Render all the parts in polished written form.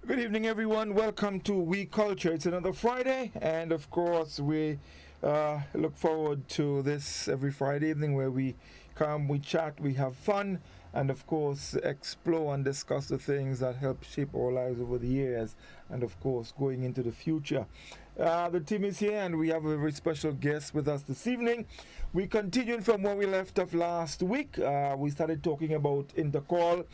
Good evening, everyone. Welcome to We Culture. It's another Friday, and of course, we look forward to this every Friday evening where we come, we chat, we have fun, and of course, explore and discuss the things that help shape our lives over the years, and of course, going into the future. The team is here, and we have a very special guest with us this evening. We continued from where we left off last week. We started talking about intercall.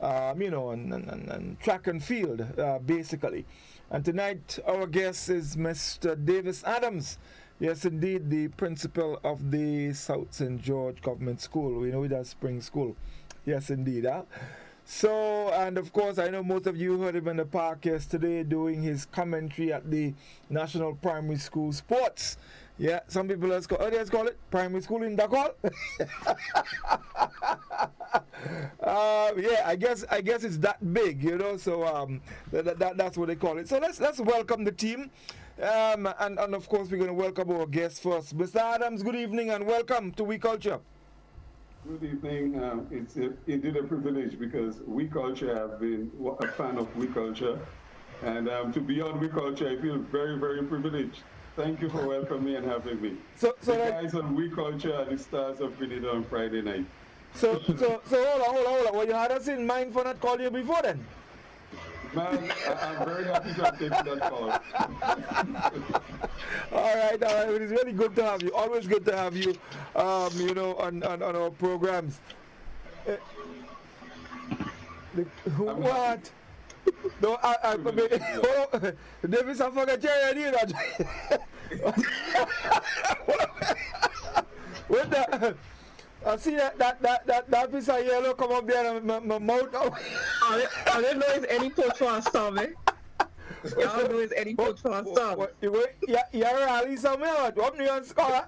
And track and field, basically. And tonight, our guest is Mr. Davis Adams. Yes, indeed, the principal of the South St. George Government School. We know it as Spring School. Yes, indeed. So, and of course, I know most of you heard him in the park yesterday doing his commentary at the National Primary School Sports. Yeah, some people let's call it primary school in Dakar. Yeah, I guess it's that big, So that's what they call it. So let's welcome the team, and of course we're going to welcome our guest first, Mr. Adams. Good evening and welcome to We Culture. Good evening. It's indeed a privilege because We Culture, I've been a fan of We Culture, and to be on We Culture, I feel very, very privileged. Thank you for welcoming me and having me. So the guys on We Culture are the stars of Finley on Friday night. So hold on. Well, you had us in mind for not calling you before then? Man, I'm very happy to have taken that call. All right. It is really good to have you. Always good to have you, on our programs. What? No, Davis, I forgot you. What the? I see that piece of yellow come up there and my mouth. I don't know if any put for a storm, eh? Y'all know if any put for a storm. You're rally somewhere. What do you score?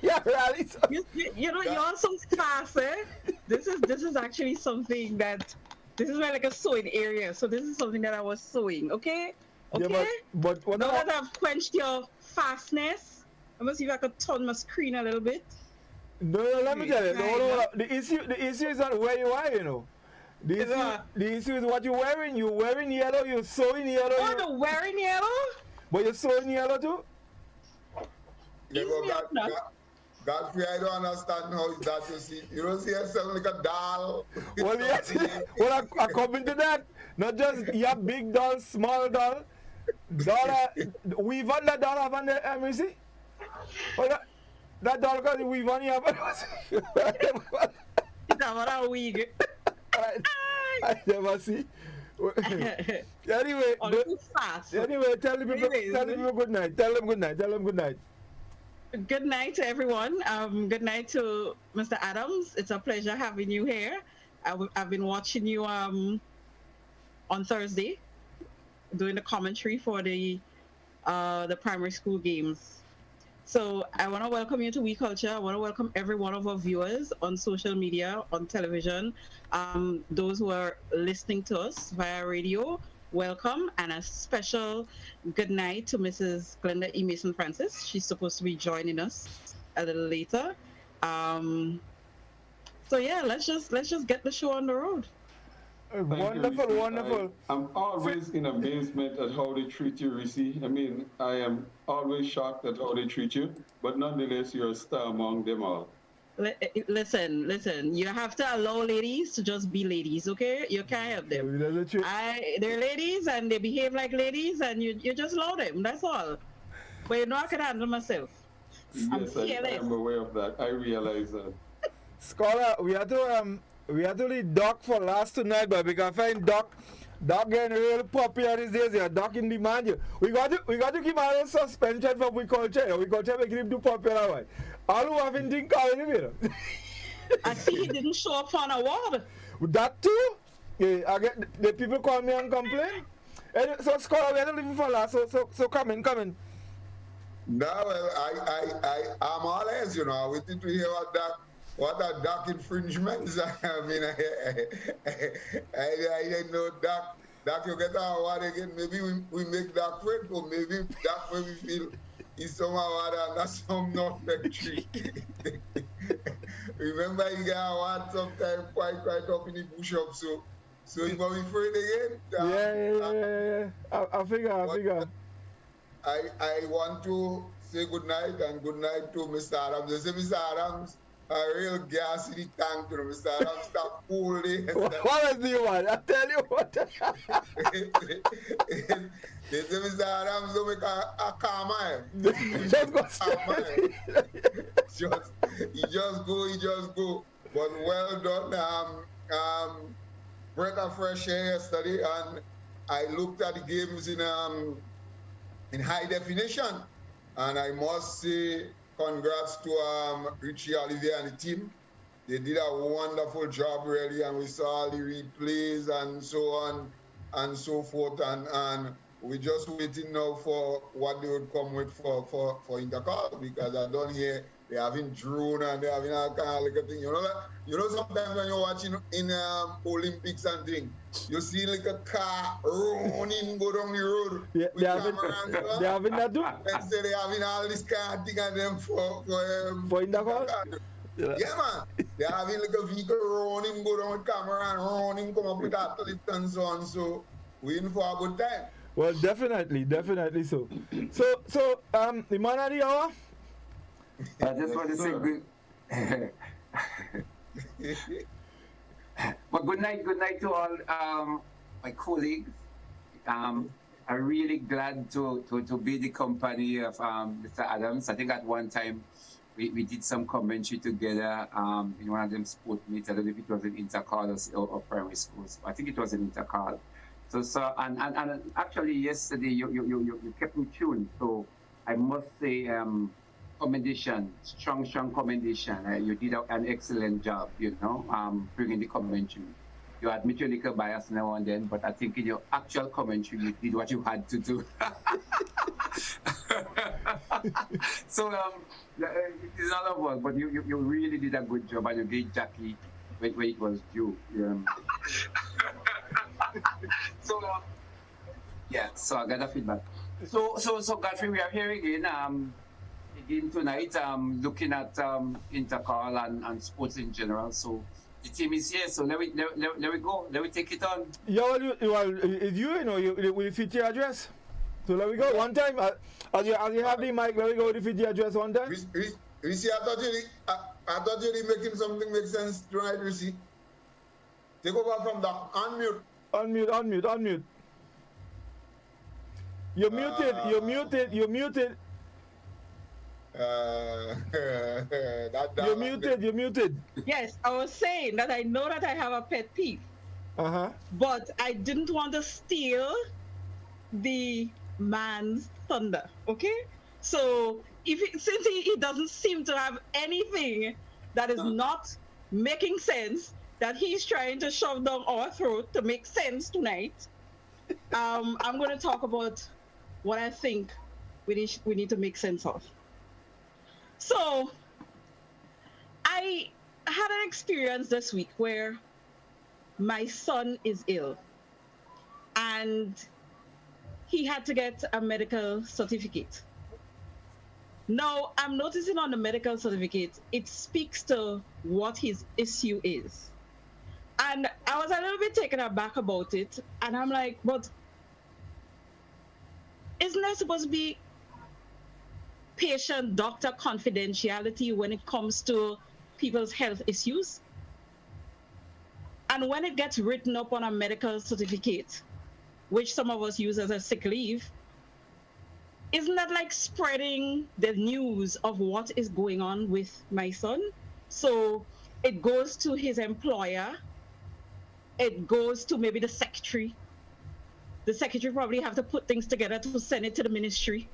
You're rally somewhere. You're so fast, eh? This is actually something that this is like a sewing area. So this is something that I was sewing, okay? Okay. Yeah, but now that I've quenched your fastness, I must see if I could turn my screen a little bit. No, let me tell you. No. The issue is not where you are, The issue is what you're wearing. You're wearing yellow, you're sewing yellow. Oh, the wearing yellow? But you're sewing yellow too? Goddfrey, I don't understand how is that you see. You don't see yourself like a doll. Well, yes. Well, I come into that. Not just big doll, small doll. We've on that doll have on the Reece? Well, that doll because we've on here. That's wig. I never see. Anyway, tell the people good night. Tell them good night. Good night to everyone. Good night to Mr. Adams. It's a pleasure having you here. I've been watching you on Thursday, doing the commentary for the primary school games. So I want to welcome you to We Culture. I want to welcome every one of our viewers on social media, on television, those who are listening to us via radio. Welcome, and a special good night to Mrs. Glenda E. Mason Francis. She's supposed to be joining us a little later. So yeah, let's just get the show on the road. Wonderful. I'm always in amazement at how they treat you, Reece. I mean, I am always shocked at how they treat you, but nonetheless, you're a star among them all. Listen. You have to allow ladies to just be ladies, okay? You can't help them. They're ladies and they behave like ladies, and you just allow them. That's all. But you know I can handle myself. Yes, I am aware of that. I realize that. Scholar, we had to leave Doc for last tonight, but we can find Doc getting real popular these days. Yeah, Doc in demand. You. We got to keep our suspension for We Culture. We Culture making him too popular. Right? All who have anything calling him. I see he didn't show up for an award. That too? Yeah, I get the people call me and complain. And so Scholar, we had to leave him for last. So come in. No, well, I'm all ears, waiting to hear what that Doc infringements. I mean, I didn't know Doc, you get an award again. Maybe we make Doc grateful. Maybe Doc when we feel he's somehow and that's some not factory. Remember, he got award sometime quite up in the push-up. So So you must be afraid again. Yeah. I figure. I want to say good night and good night to Mr. Adams. They say Mr. Adams, a real gas in the tank, you know, Mr. Adams, stop coolly. What was the one? I tell you what. They say Mr. Adams don't make a calm mind. Just go straight. He just go. But well done. Breath of fresh air yesterday, and I looked at the games in high definition, and I must say congrats to Richie Olivier and the team. They did a wonderful job really, and we saw all the replays and so on and so forth, and we're just waiting now for what they would come with for Intercall, because I don't hear they're having drone and they're having all kind of like a thing. You know sometimes when you're watching in Olympics and things, you see like a car running go down the road. Yeah, with cameras, they having that too. And so they having all this kind of thing and them for Intercall. Yeah, man. They're having like a vehicle running, go down with camera and running, come up with athletes and so on. So we're in for a good time. Well, definitely so. So, the man of the hour? I just want to say good. Well, good night to all my colleagues. I'm really glad to be the company of Mr. Adams. I think at one time we did some commentary together in one of them sport meets. I don't know if it was in Intercall or primary schools. I think it was in Intercall. So and actually yesterday you kept me tuned. So I must say commendation, strong commendation. You did an excellent job, bringing the commentary. You admit your little bias now and then, but I think in your actual commentary, you did what you had to do. So it is all of us, but you really did a good job, and you gave Jackie when it was due. So so I got a feedback. So Goddfrey, we are here again tonight, looking at Intercall and sports in general. So the team is here, so let we go. Let we take it on. Yeah, you will fit your address. So let we go one time. As you have the mic, let me go with the fit your address one time. Reece, I thought you were making something make sense tonight, Reece. Take over from the unmute. Unmute. You're muted. You're muted. You're muted. Yes, I was saying that I know that I have a pet peeve. But I didn't want to steal the man's thunder. Okay? So since he doesn't seem to have anything that is not making sense, that he's trying to shove down our throat to make sense tonight, I'm going to talk about what I think we need to make sense of. So, I had an experience this week where my son is ill and he had to get a medical certificate. Now, I'm noticing on the medical certificate, it speaks to what his issue is. And I was a little bit taken aback about it. And I'm like, but isn't there supposed to be patient-doctor confidentiality when it comes to people's health issues? And when it gets written up on a medical certificate, which some of us use as a sick leave, isn't that like spreading the news of what is going on with my son? So it goes to his employer, it goes to maybe the secretary. The secretary probably have to put things together to send it to the ministry.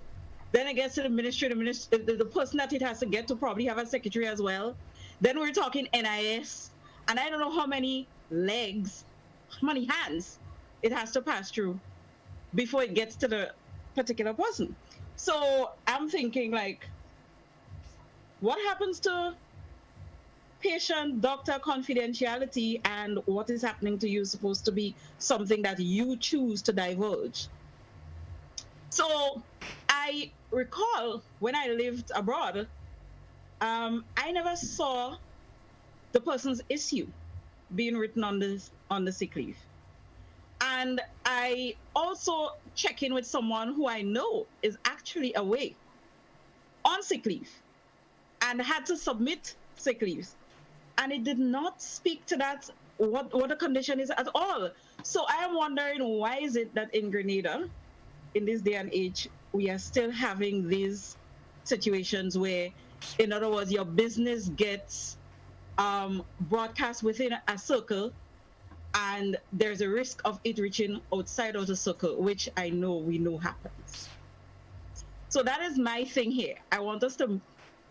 Then it gets to the ministry, the person that it has to get to probably have a secretary as well. Then we're talking NIS, and I don't know how many legs, how many hands it has to pass through before it gets to the particular person. So I'm thinking, like, what happens to patient-doctor confidentiality, and what is happening to you is supposed to be something that you choose to divulge. So I recall when I lived abroad, I never saw the person's issue being written on the sick leave. And I also check in with someone who I know is actually away on sick leave and had to submit sick leaves. And it did not speak to that, what the condition is at all. So I am wondering, why is it that in Grenada, in this day and age, we are still having these situations where, in other words, your business gets broadcast within a circle, and there's a risk of it reaching outside of the circle, which we know happens. So that is my thing here. I want us to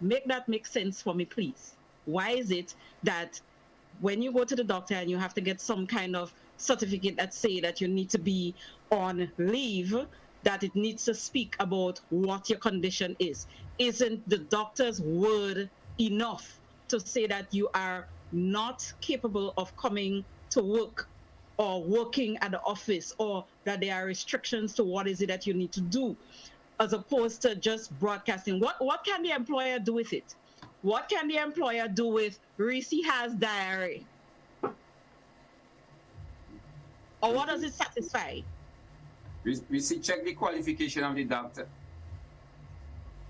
make that make sense for me, please. Why is it that when you go to the doctor and you have to get some kind of certificate that say that you need to be on leave, that it needs to speak about what your condition is? Isn't the doctor's word enough to say that you are not capable of coming to work or working at the office, or that there are restrictions to what is it that you need to do, as opposed to just broadcasting? What can the employer do with it? What can the employer do with Reece has diarrhea? Or what does it satisfy? We see, check the qualification of the doctor.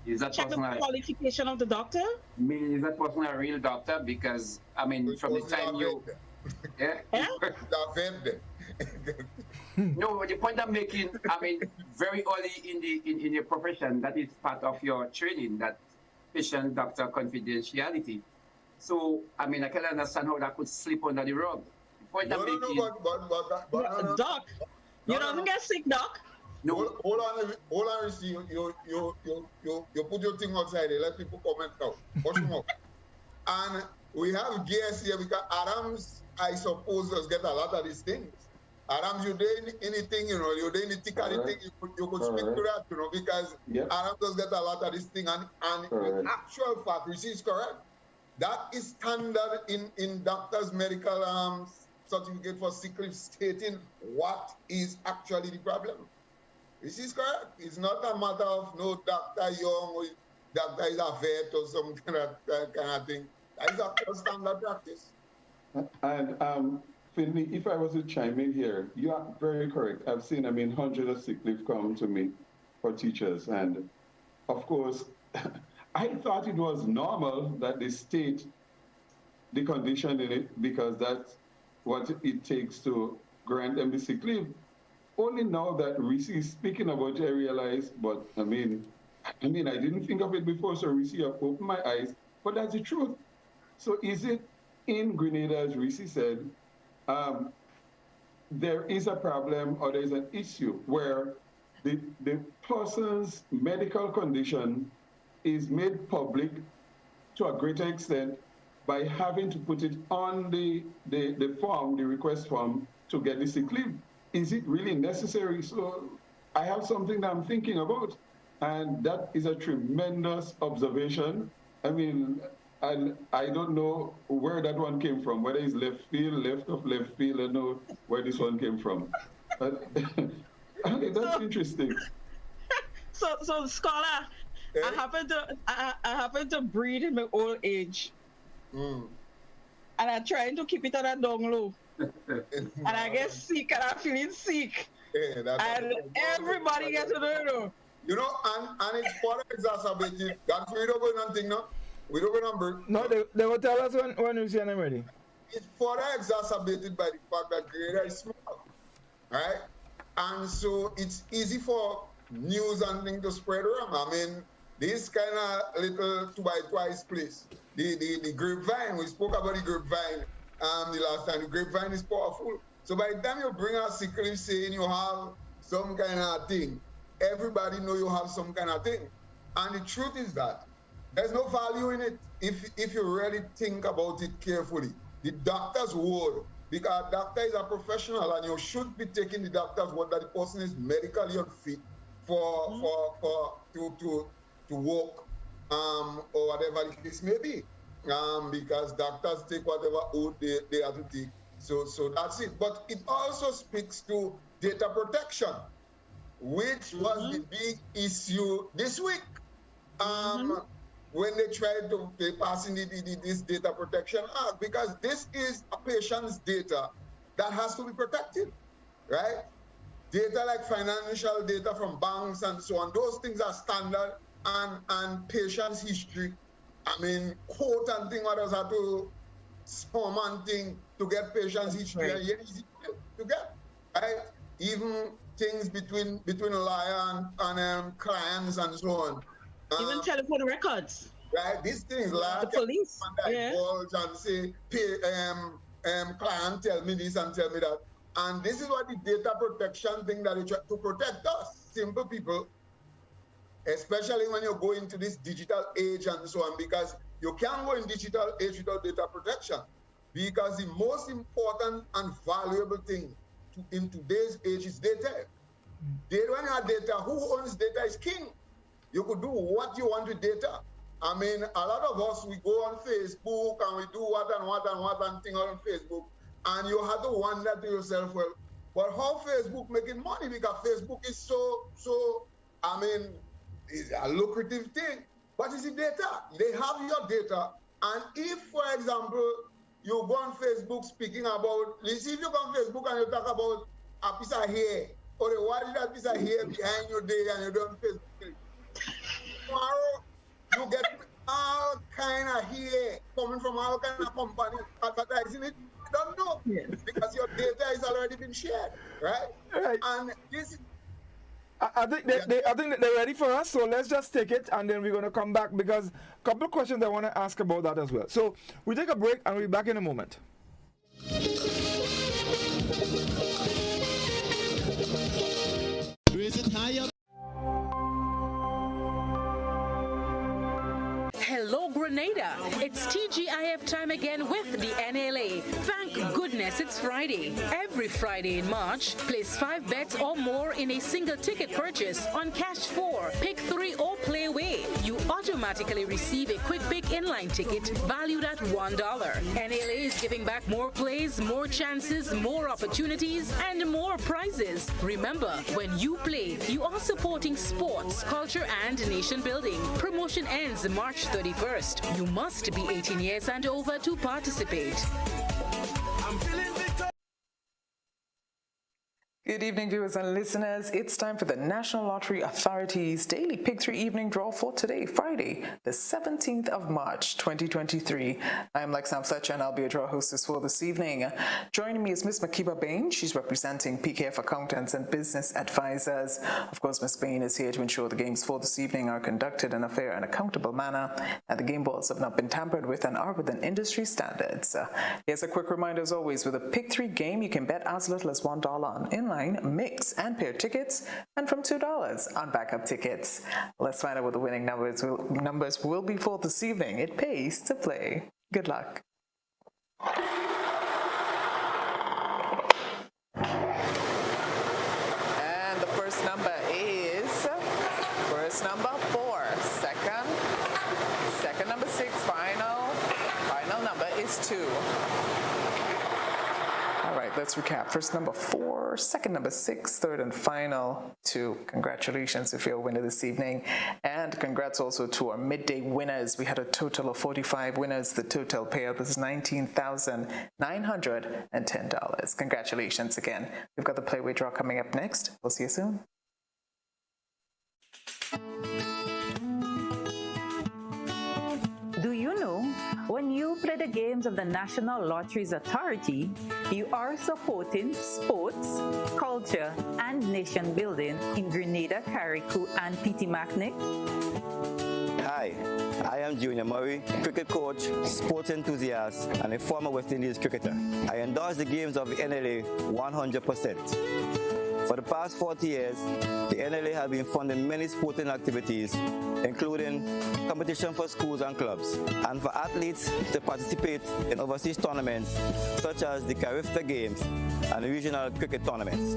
Is that Check the person qualification of the doctor? I mean, is that person a real doctor? Because, I mean, from the time you... Yeah? No, the point I'm making, I mean, very early in your profession, that is part of your training, that patient-doctor confidentiality. So, I mean, I can understand how that could slip under the rug. The point I'm making... Doc, you don't get sick, Doc? No. Hold on, Reece. You put your thing outside there. Let people comment now. Watch more. And we have guests here because Adams, I suppose, does get a lot of these things. Adams, you doing anything, you know, you doing the ticker thing, you could speak to that, you know, because Adams does get a lot of this thing. And in actual fact, Reece is correct. That is standard in doctors' medical certificate for sick leave, stating what is actually the problem. This is correct. It's not a matter of no doctor young or doctor is a vet or some kind of thing. That is a standard practice. And Finley, if I was to chime in here, you are very correct. I've seen, hundreds of sick leave come to me for teachers. And of course, I thought it was normal that they state the condition in it because that's what it takes to grant them the sick leave. Only now that Reece is speaking about it, I realize, but I didn't think of it before, so Reece, have opened my eyes, but that's the truth. So is it in Grenada, as Reece said, there is a problem or there's an issue where the person's medical condition is made public to a greater extent by having to put it on the form, the request form, to get the sick leave. Is it really necessary? So I have something that I'm thinking about, and that is a tremendous observation. And I don't know where that one came from, whether it's left field, left of left field, I don't know where this one came from. But okay, that's interesting. So scholar, I happen to breed in my old age. And I'm trying to keep it on a down low. And I get sick and I'm feeling sick. And everybody gets to know. You know, and it's further exacerbated. Goddfrey, we don't go nothing now. We don't go number. No, they will tell us when we see them ready. It's further exacerbated by the fact that Grenada is small. Right? And so it's easy for news and things to spread around. This kind of little 2x2 place. The grapevine, we spoke about the grapevine the last time. The grapevine is powerful. So by the time you bring out sick leave saying you have some kind of thing, everybody know you have some kind of thing. And the truth is that there's no value in it if you really think about it carefully. The doctor's word, because a doctor is a professional and you should be taking the doctor's word that the person is medically unfit to work or whatever the case may be, because doctors take whatever oath they have to take. So that's it. But it also speaks to data protection, which was the big issue this week. When they tried to pass in this data protection act, because this is a patient's data that has to be protected. right? Data like financial data from banks and so on, those things are standard, and patient's history. I mean, quote and thing, others have to spam and thing to get patient's history, and yet easy to get, right? Even things between lawyer and clients and so on. Even telephone records. Right, these things like the police. Divulge and say, client tell me this and tell me that. And this is what the data protection thing that is to protect us, simple people, especially when you go into this digital age and so on, because you can't go in digital age without data protection. Because the most important and valuable thing in today's age is data. When you have data, who owns data is king. You could do what you want with data. I mean, a lot of us, we go on Facebook and we do what and thing on Facebook. And you have to wonder to yourself, well, how Facebook making money? Because Facebook is so, I mean, it's a lucrative thing. What is the data? They have your data. And if, for example, you go on Facebook speaking about, if you go on Facebook and you talk about a piece of hair, or what is that piece of hair behind your day and you don't Facebook, tomorrow, you get all kind of hair coming from all kind of companies advertising it. You don't know because your data has already been shared, right? Right. And this. I think they're ready for us. So let's just take it, and then we're going to come back because a couple of questions I want to ask about that as well. So we take a break, and we'll be back in a moment. Raise it higher. Hello, Grenada. It's TGIF time again with the NLA. Thank goodness it's Friday. Every Friday in March, place 5 bets or more in a single ticket purchase on Cash 4, Pick 3 or Play Away. You automatically receive a quick pick inline ticket valued at $1. NLA is giving back more plays, more chances, more opportunities, and more prizes. Remember, when you play, you are supporting sports, culture, and nation building. Promotion ends March 31st. You must be 18 years and over to participate. Good evening, viewers and listeners. It's time for the National Lottery Authority's Daily Pick 3 Evening Draw for today, Friday, the 17th of March, 2023. I'm Lexam Fletcher, and I'll be a draw hostess for this evening. Joining me is Miss Makiba Bain. She's representing PKF Accountants and Business Advisors. Of course, Miss Bain is here to ensure the games for this evening are conducted in a fair and accountable manner, and the game balls have not been tampered with and are within industry standards. Here's a quick reminder, as always, with a Pick 3 game, you can bet as little as $1 on inline, mix, and pair tickets, and from $2 on backup tickets. Let's find out what the winning numbers will be for this evening. It pays to play. Good luck. And the first number is number 4. Second number 6. Final number is 2. Let's recap. First number 4, second number 6, third and final 2. Congratulations if you're a winner this evening. And congrats also to our midday winners. We had a total of 45 winners. The total payout was $19,910. Congratulations again. We've got the Playway draw coming up next. We'll see you soon. Do you know, when you play the games of the National Lotteries Authority, you are supporting sports, culture, and nation building in Grenada, Carriacou, and Petit-Martinique? Hi, I am Junior Murray, cricket coach, sports enthusiast, and a former West Indies cricketer. I endorse the games of the NLA 100%. For the past 40 years, the NLA has been funding many sporting activities, including competition for schools and clubs, and for athletes to participate in overseas tournaments such as the Carifta Games and regional cricket tournaments.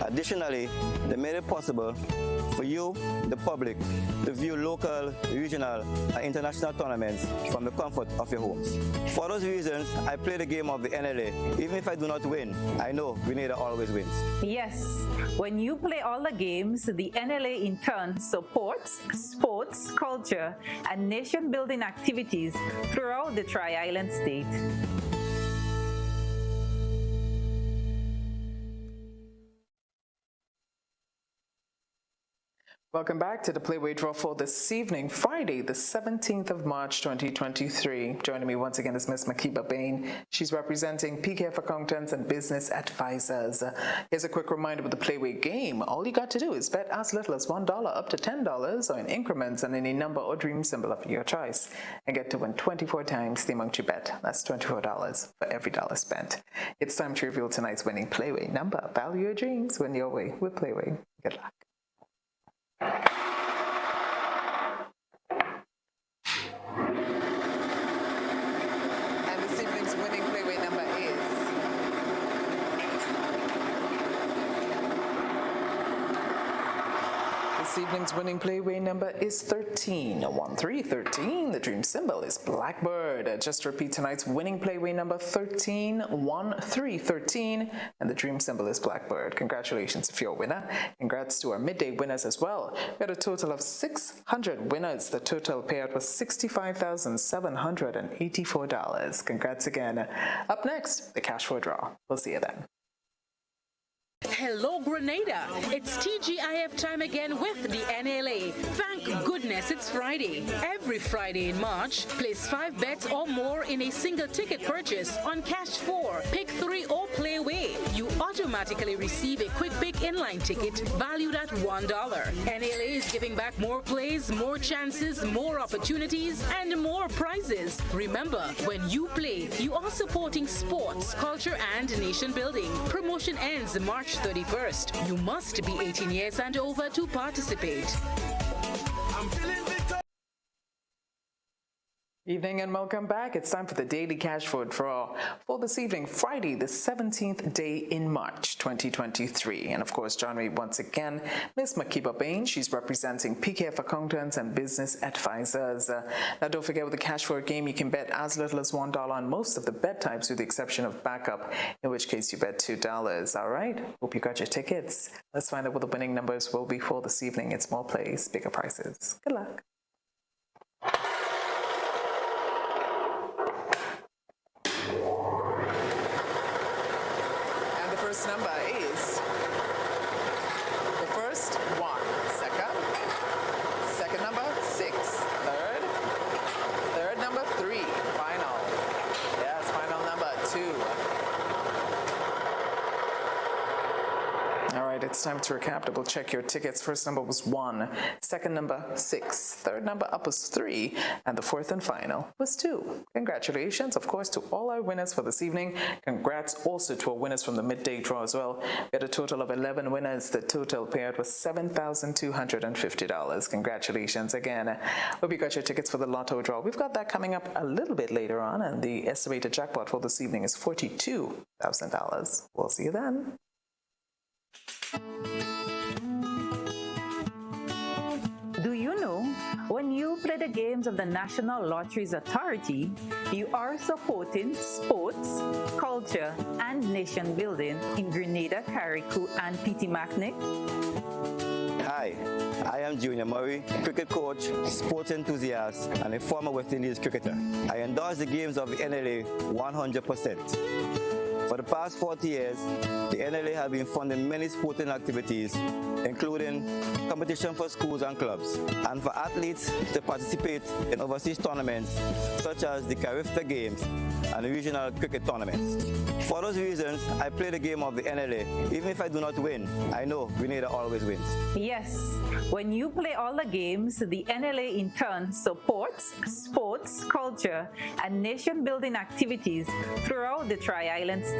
Additionally, they made it possible for you, the public, to view local, regional, and international tournaments from the comfort of your homes. For those reasons, I play the game of the NLA. Even if I do not win, I know Grenada always wins. Yes, when you play all the games, the NLA in turn supports sports, culture, and nation-building activities throughout the Tri-Island state. Welcome back to the Playway Draw for this evening, Friday, the 17th of March, 2023. Joining me once again is Ms. Makiba Bain. She's representing PKF Accountants and Business Advisors. Here's a quick reminder with the Playway game. All you got to do is bet as little as $1 up to $10 or in increments on any number or dream symbol of your choice and get to win 24 times the amount you bet. That's $24 for every dollar spent. It's time to reveal tonight's winning Playway number. Value your dreams, win your way with Playway. Good luck. And this evening's winning Playway number is This 13. 1313. The dream symbol is Blackbird. Just to repeat, tonight's winning Playway number 13. 1313. And the dream symbol is Blackbird. Congratulations if you're a winner. Congrats to our midday winners as well. We had a total of 600 winners. The total payout was $65,784. Congrats again. Up next, the cash for a draw. We'll see you then. Hello, Grenada. It's TGIF time again with the NLA. Thank goodness it's Friday. Every Friday in March, place 5 bets or more in a single ticket purchase on Cash 4, Pick 3 or Play Away. You automatically receive a quick pick inline ticket valued at $1. NLA is giving back more plays, more chances, more opportunities, and more prizes. Remember, when you play, you are supporting sports, culture, and nation building. Promotion ends March 31st. You must be 18 years and over to participate. Evening and welcome back. It's time for the Daily Cash for a Draw for this evening, Friday, the 17th day in March, 2023. And of course, joining me once again, Ms. Makiba Bain. She's representing PKF Accountants and Business Advisors. Now, don't forget with the Cash for a game, you can bet as little as $1 on most of the bet types with the exception of backup, in which case you bet $2. All right? Hope you got your tickets. Let's find out what the winning numbers will be for this evening. It's more plays, bigger prices. Good luck. Number is the first 1, second number 6, third number 3, final. Yes, final number 2. All right, it's time to recap. Double check your tickets. First number was 1, second number 6, third number up was 3, and the fourth and final was 2. Congratulations, of course, to all our winners for this evening. Congrats also to our winners from the midday draw as well. We had a total of 11 winners. The total payout was $7,250. Congratulations again. Hope you got your tickets for the lotto draw. We've got that coming up a little bit later on, and the estimated jackpot for this evening is $42,000. We'll see you then. Do you know, when you play the games of the National Lotteries Authority, you are supporting sports, culture, and nation building in Grenada, Carriacou, and Pitimaknik? Hi, I am Junior Murray, cricket coach, sports enthusiast, and a former West Indies cricketer. I endorse the games of the NLA 100%. For the past 40 years, the NLA has been funding many sporting activities, including competition for schools and clubs, and for athletes to participate in overseas tournaments such as the Carifta Games and the regional cricket tournaments. For those reasons, I play the game of the NLA. Even if I do not win, I know Grenada always wins. Yes, when you play all the games, the NLA in turn supports sports, culture, and nation-building activities throughout the Tri-Island state.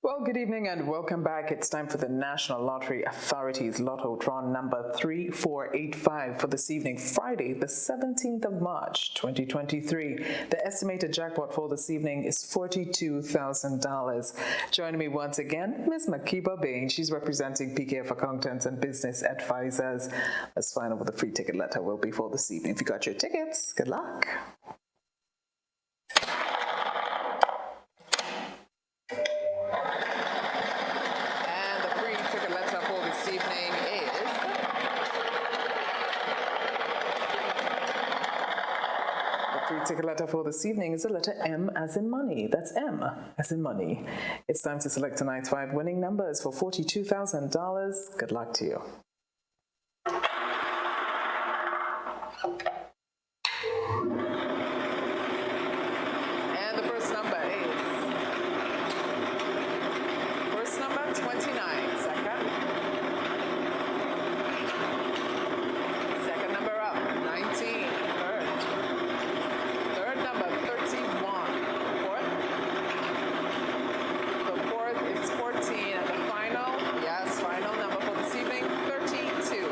Well, good evening and welcome back. It's time for the National Lottery Authority's Lotto Draw number 3485 for this evening, Friday, the 17th of March, 2023. The estimated jackpot for this evening is $42,000. Joining me once again, Ms. Makiba Bain. She's representing PKF Accountants and Business Advisors. Let's find out what the free ticket letter will be for this evening. If you got your tickets, good luck. ticket letter for this evening is the letter M as in money. That's M as in money. It's time to select tonight's 5 winning numbers for $42,000. Good luck to you. And the first number is 29. Second number up, 19. Third number, 31. The fourth is 14. And the final number for this evening, 32.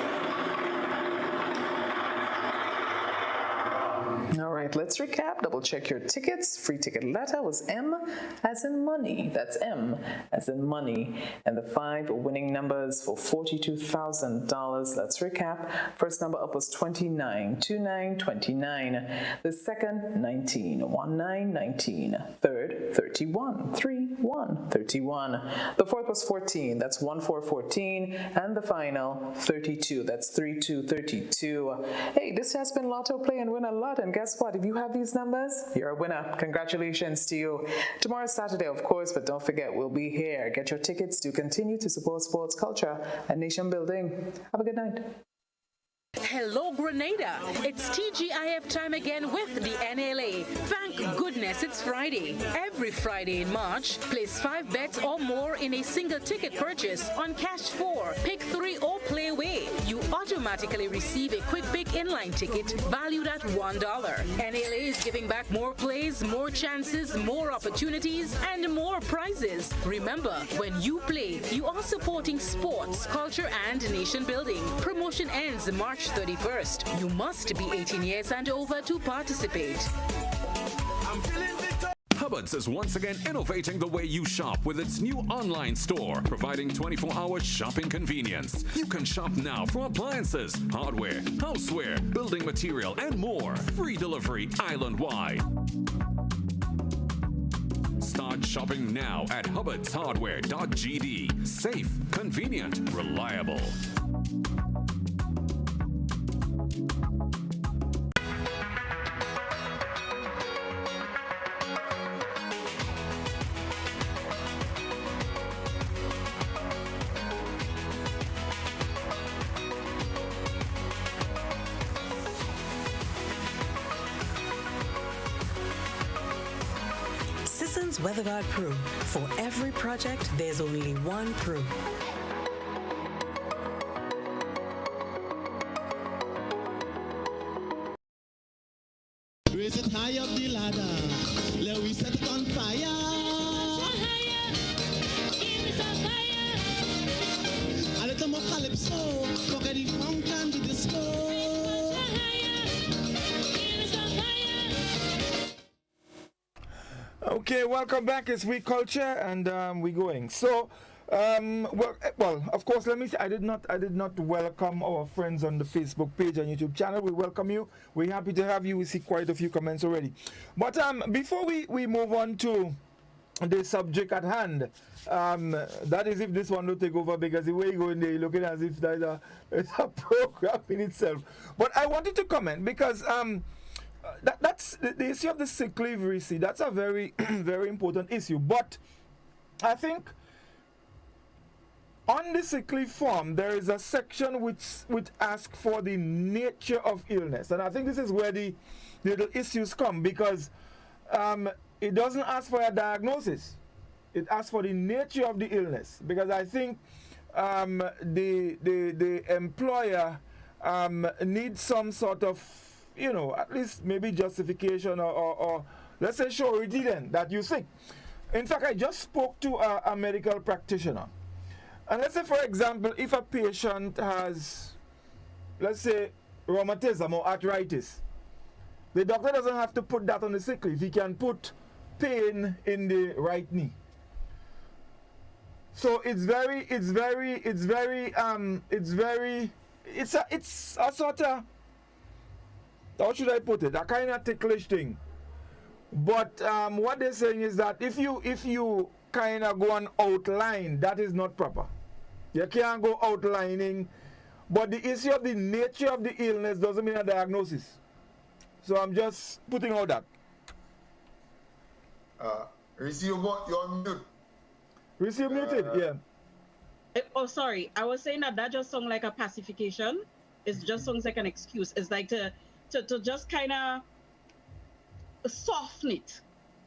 All right, let's recap. Double check your tickets. Free ticket letter was M as in money. That's M as in money. And the 5 winning numbers for $42,000. Let's recap. First number up was 29, 29, 29. The second, 19, 19, 19. Third, 31, 3, 1, 31. The fourth was 14. That's 1, 4, 14. And the final, 32. That's 3, 2, 32. Hey, this has been Lotto Play and Win a Lot. And guess what? If you have these numbers, you're a winner. Congratulations to you. Tomorrow's Saturday, of course, but don't forget, we'll be here. Get your tickets to continue to support sports, culture, and nation building. Have a good night. Hello, Grenada. It's TGIF time again with the NLA. Thank goodness it's Friday. Every Friday in March, place 5 bets or more in a single ticket purchase on Cash 4, Pick 3 or Play Away. You automatically receive a quick pick inline ticket valued at $1. NLA is giving back more plays, more chances, more opportunities, and more prizes. Remember, when you play, you are supporting sports, culture, and nation building. Promotion ends March 31st. You must be 18 years and over to participate. Hubbard's is once again innovating the way you shop with its new online store, providing 24-hour shopping convenience. You can shop now for appliances, hardware, houseware, building material, and more. Free delivery island-wide. Start shopping now at hubbardshardware.gd. Safe, convenient, reliable. WeatherGuard Pro. For every project, there's only one Pro. Raise it high up the ladder. Let we set it on fire. Higher, give it a fire. A little more calypso. Forget the funk and the disco. Okay, welcome back. It's We Culture, and we're going. So, well, of course, let me say I did not welcome our friends on the Facebook page and YouTube channel. We welcome you. We're happy to have you. We see quite a few comments already. But before we move on to the subject at hand, that is if this one will take over, because the way you go in there, you're looking as if there's a program in itself. But I wanted to comment because that's the issue of the sick leave, Reece. That's a very, very important issue. But I think on the sick leave form, there is a section which asks for the nature of illness. And I think this is where the little issues come, because it doesn't ask for a diagnosis. It asks for the nature of the illness. Because I think the employer needs some sort of, at least maybe justification or let's say surety then that you're sick. In fact, I just spoke to a medical practitioner. And let's say, for example, if a patient has, let's say, rheumatism or arthritis, the doctor doesn't have to put that on the sick leave. He can put pain in the right knee. So it's a sort of, how should I put it, a kind of ticklish thing. But what they're saying is that if you kind of go and outline, that is not proper. You can't go outlining, but the issue of the nature of the illness doesn't mean a diagnosis. So I'm just putting out that. Reece, you're on mute. Reece, you muted, yeah. Oh, sorry. I was saying that just sounds like a pacification. It just sounds like an excuse. It's like to just kind of soften it,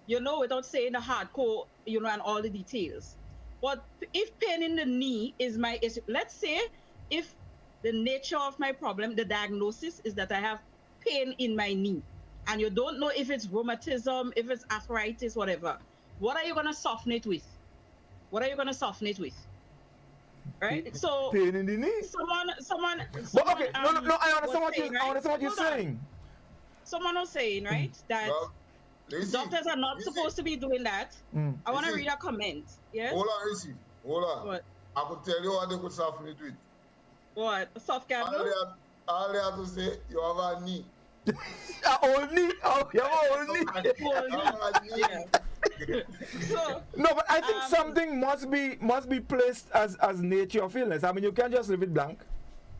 without saying the hardcore, and all the details. But if pain in the knee is my issue, let's say if the nature of my problem, the diagnosis is that I have pain in my knee, and you don't know if it's rheumatism, if it's arthritis, whatever, what are you going to soften it with? Right? So pain in the knee. Someone. But okay, no. I understand what you're saying. Someone was saying, right, that doctors are not supposed to be doing that. I want to read a comment. Yes. Hold on, Reece. Hold on. What? I could tell you what they could soften it with. What? A soft candle? All they have to say, you have a knee. A old knee? Oh, you have a old knee. So, no, but I think something must be placed as nature of illness. I mean, you can't just leave it blank.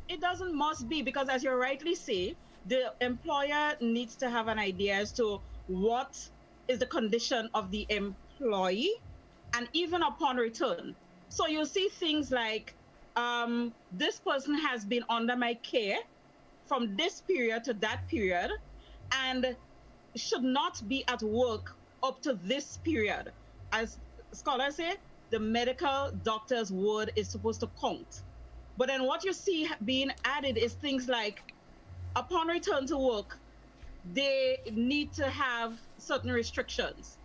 It must be, because as you rightly say, the employer needs to have an idea as to what is the condition of the employee, and even upon return. So you'll see things like, this person has been under my care from this period to that period and should not be at work up to this period. As scholars say, the medical doctor's word is supposed to count. But then what you see being added is things like, upon return to work, they need to have certain restrictions.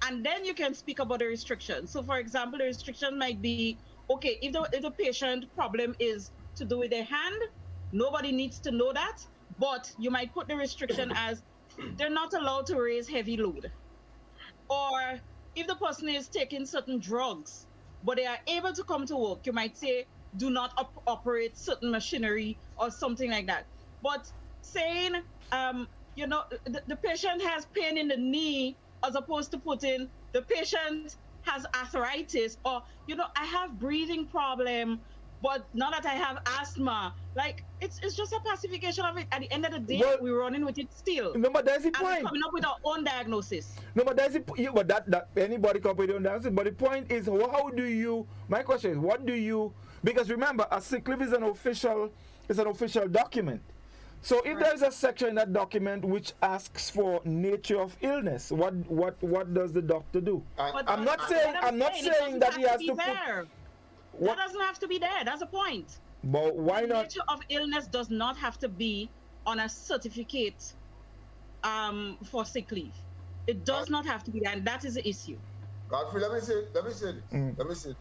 And then you can speak about the restrictions. So for example, the restriction might be, okay, if the patient problem is to do with their hand, nobody needs to know that, but you might put the restriction as they're not allowed to raise heavy load. Or if the person is taking certain drugs, but they are able to come to work, you might say, do not operate certain machinery or something like that. But saying, the patient has pain in the knee, as opposed to putting the patient has arthritis, or, I have breathing problem, but not that I have asthma. Like, it's just a pacification of it. At the end of the day, we're running with it still. No, but that's the point. We're coming up with our own diagnosis. No, but that's the point. But that anybody can put it on diagnosis. But the point is, my question is, what do you, because remember, a sick leave is an official document. So if there's a section in that document which asks for nature of illness, what does the doctor do? I'm not saying that he has to put. That doesn't have to be there. That's the point. But why not? The nature of illness does not have to be on a certificate for sick leave. It does not have to be there, and that is the issue. Goddfrey, let me say.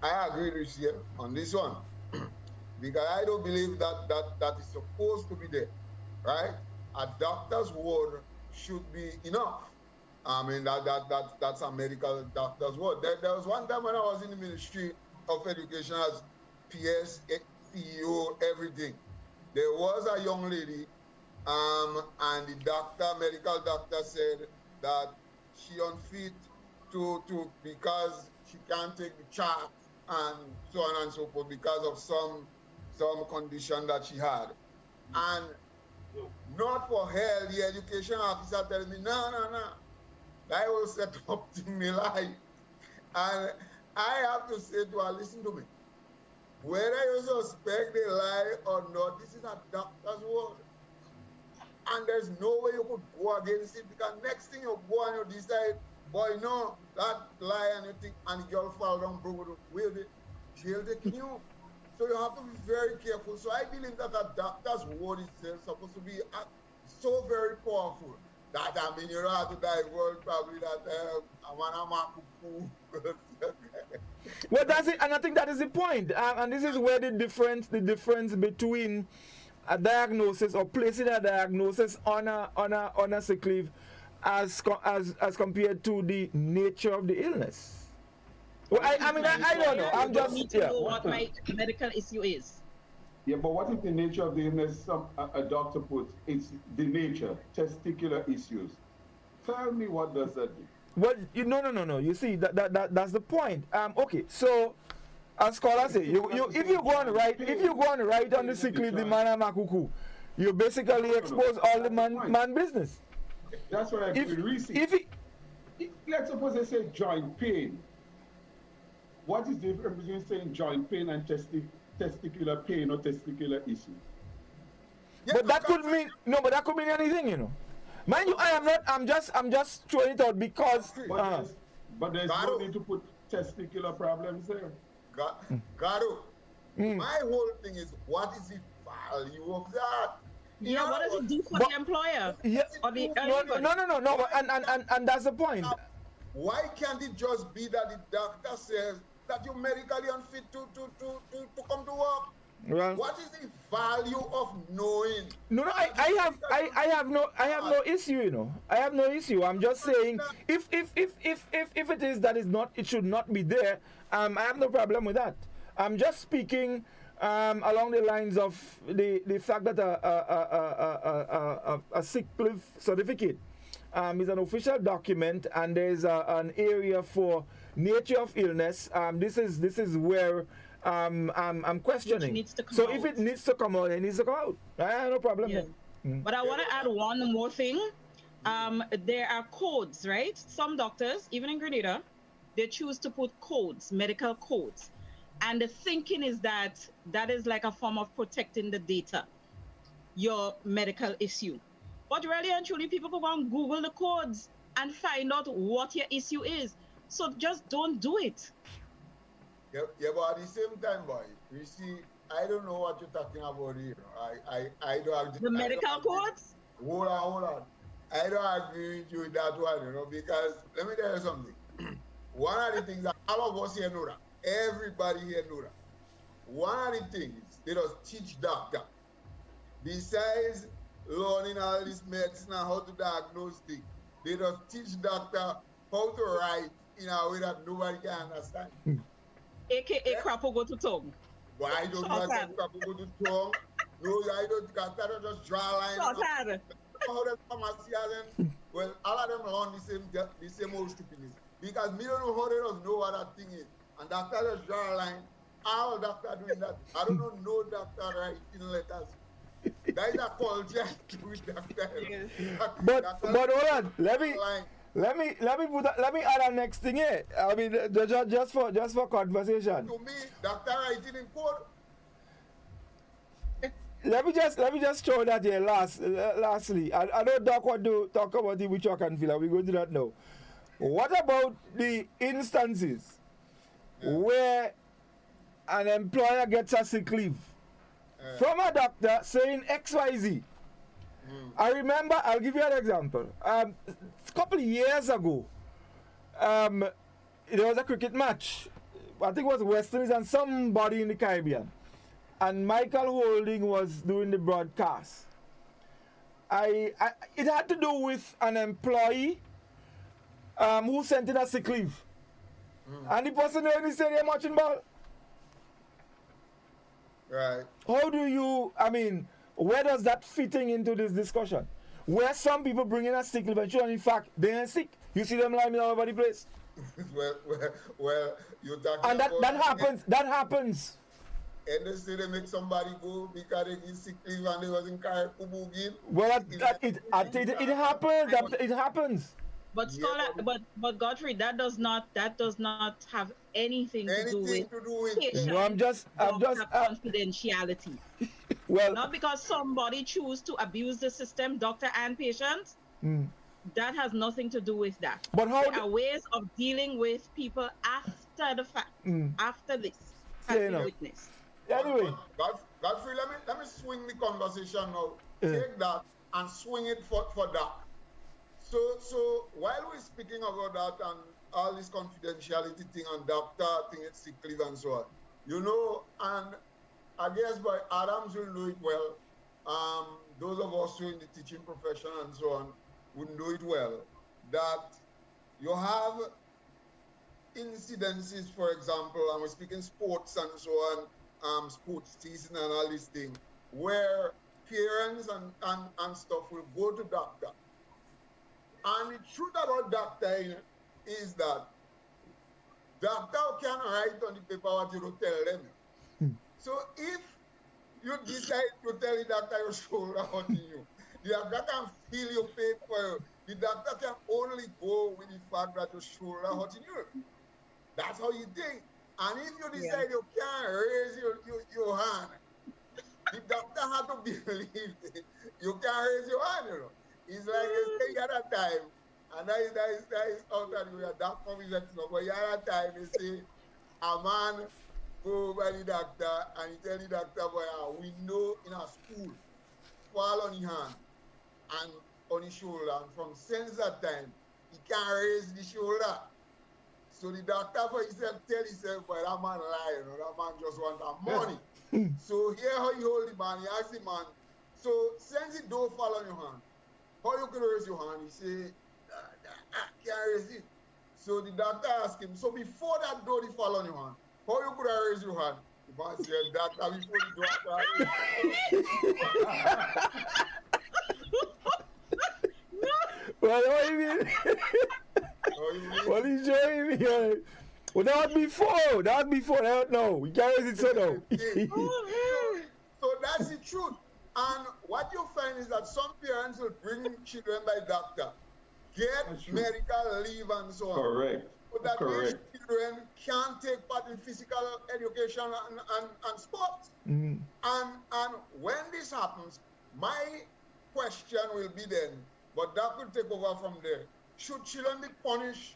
I agree with you on this one. Because I don't believe that is supposed to be there, right? A doctor's word should be enough. I mean, that's a medical doctor's word. There was one time when I was in the Ministry of Education as PS, CEO, everything. There was a young lady, and the medical doctor said that she unfit to because she can't take the chart and so on and so forth because of some condition that she had. And not for hell, the education officer telling me, no. That was set up to me life. And I have to say to her, listen to me. Whether you suspect they lie or not, this is a doctor's word. And there's no way you could go against it, because next thing you go and you decide, boy, no, that lie and you think, and the girl fall down, bro, will they jail the you? So you have to be very careful. So I believe that a doctor's word is supposed to be so very powerful that, I mean, you don't have to divulge probably that I'm a well, that's it, and I think that is the point. And this is where the difference between a diagnosis or placing a diagnosis on a sick leave as compared to the nature of the illness. Well, I mean, I don't know. I'm just need to know what my medical issue is. Yeah, but what if the nature of the illness, a doctor puts, it's the nature, testicular issues? Tell me, what does that do? Well, no. You see, that's the point. Okay, so as scholars say, if you go on right on the sick leave, the man makuku, You basically expose all the man business. That's what I agree with Reece. Let's suppose they say joint pain. What is the difference between saying joint pain and testicular pain or testicular issue? Yeah, but that could mean that could mean anything, you know. Mind you, I'm just throwing it out because. But there's no need to put testicular problems there. Garu, my whole thing is, what is the value of that? Yeah, what does it do for the employer? Yeah, no, and that's the point. Why can't it just be that the doctor says that you're medically unfit to come to work? Well, what is the value of knowing? No, I have no issue, you know. I have no issue. I'm just saying, if it is that is not, it should not be there. I have no problem with that. I'm just speaking along the lines of the fact that a sick leave certificate is an official document, and there's an area for nature of illness. This is where I'm questioning. So if it needs to come out, it needs to come out. I have no problem. Yeah. But I want to add one more thing. There are codes, right? Some doctors, even in Grenada, they choose to put codes, medical codes. And the thinking is that is like a form of protecting the data, your medical issue. But really and truly, people go on Google the codes and find out what your issue is. So just don't do it. Yeah, but at the same time, boy, you see, I don't know what you're talking about here. I don't agree. The medical codes? Hold on. I don't agree with you with that one, you know, because let me tell you something. One of the things that all of us here know that, everybody here know that. One of the things they just teach doctor, besides learning all this medicine and how to diagnose things, they just teach doctor how to write in a way that nobody can understand. AKA crapo go to tongue. But I don't know crapo go to tongue. No, I don't. Doctor just draw a line. How the pharmacy well, all of them learn the same old stupidness. Because me don't know how they just know what that thing is. And doctor just draw a line. All doctor doing that. I don't know no doctor writing letters. That is a culture with doctor. But hold on. Let me add a next thing here. I mean, just for conversation. To me, doctor writing in code. Let me just throw that here lastly. I know Doc want to talk about the which can feel. We go to that now. What about the instances where an employer gets a sick leave from a doctor saying XYZ? I remember, I'll give you an example. A couple of years ago, there was a cricket match. I think it was West Indies and somebody in the Caribbean. And Michael Holding was doing the broadcast. It had to do with an employee who sent in a sick leave. And the person there said they're watching ball. Right. How do you, I mean, where does that fitting into this discussion? Where some people bring in a sick leave and in fact they ain't sick. You see them lying all over the place. well, you're talking and that happens. And they say they make somebody go because they get sick leave and they was in Kubugin. Well, it happens. It happens. But but Goddfrey, that does not have anything to do with patient. No, I'm just confidentiality. Well, not because somebody choose to abuse the system, doctor and patient. That has nothing to do with that. But how there are ways of dealing with people after the fact, after this has been witnessed. Anyway, Goddfrey, let me swing the conversation now. Take that and swing it for that. So while we're speaking about that and all this confidentiality thing and doctor thing at sick leave and so on, you know, and I guess by Adams will know it well. Those of us who are in the teaching profession and so on would know it well, that you have incidences, for example, and we're speaking sports and so on, sports season and all these things, where parents and stuff will go to doctor. And the truth about doctor is that doctor can write on the paper what you don't tell them. So if you decide to tell the doctor your shoulder hurting you. The doctor can feel your pain for you. The doctor can only go with the fact that your shoulder hurting you. That's how you think. And if you decide you can't raise your hand, the doctor has to believe it. You can't raise your hand, you know. It's like they say at a time, and that is out of the way. That conversation, but at a time, they say, a man go by the doctor and he tell the doctor, boy, we know in a school, fall on his hand and on his shoulder. And from since that time, he can't raise the shoulder. So the doctor for himself tell himself, boy, that man lie, you know, that man just want that money. So here how you hold the man, he ask the man, so since it don't fall on your hand, how you can raise your hand? He say, I can't raise it. So the doctor asked him, so before that door fall on your hand, how you could raise your hand? The man said, doctor, before the door What do you mean? What is showing me here? Well, that before. I don't know. We can't raise it so now. So that's the truth. And what you find is that some parents will bring children by doctor, get medical leave and so on. Correct. So that these children can take part in physical education and sports. And when this happens, my question will be then, but that will take over from there. Should children be punished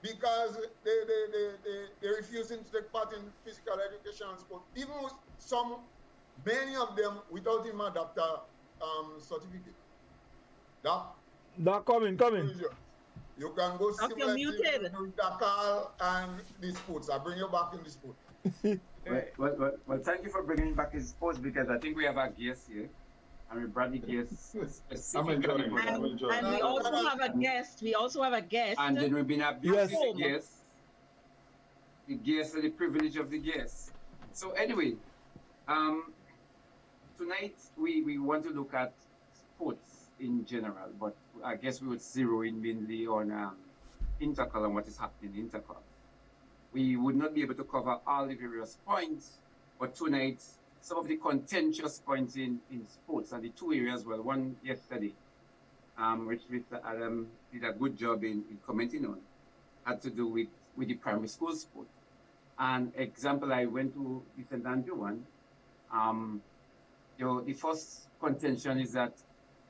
because they refusing to take part in physical education and sport? Even with many of them without even a doctor certificate. That coming. You can go similar to Dakar and the sports. I bring you back in the sport. Well, thank you for bringing back his sports, because I think we have our guests here. And we brought the guests. I'm enjoying it. And we also have a guest. And then we've been abusing the guests. The guests are the privilege of the guests. So anyway, tonight we want to look at sports in general, but I guess we would zero in mainly on Intercol and what is happening in Intercol. We would not be able to cover all the various points, but tonight, some of the contentious points in sports are the two areas, well, one yesterday, which Mr. Adam did a good job in commenting on, had to do with the primary school sport. And example, I went to the St. Andrew one. The first contention is that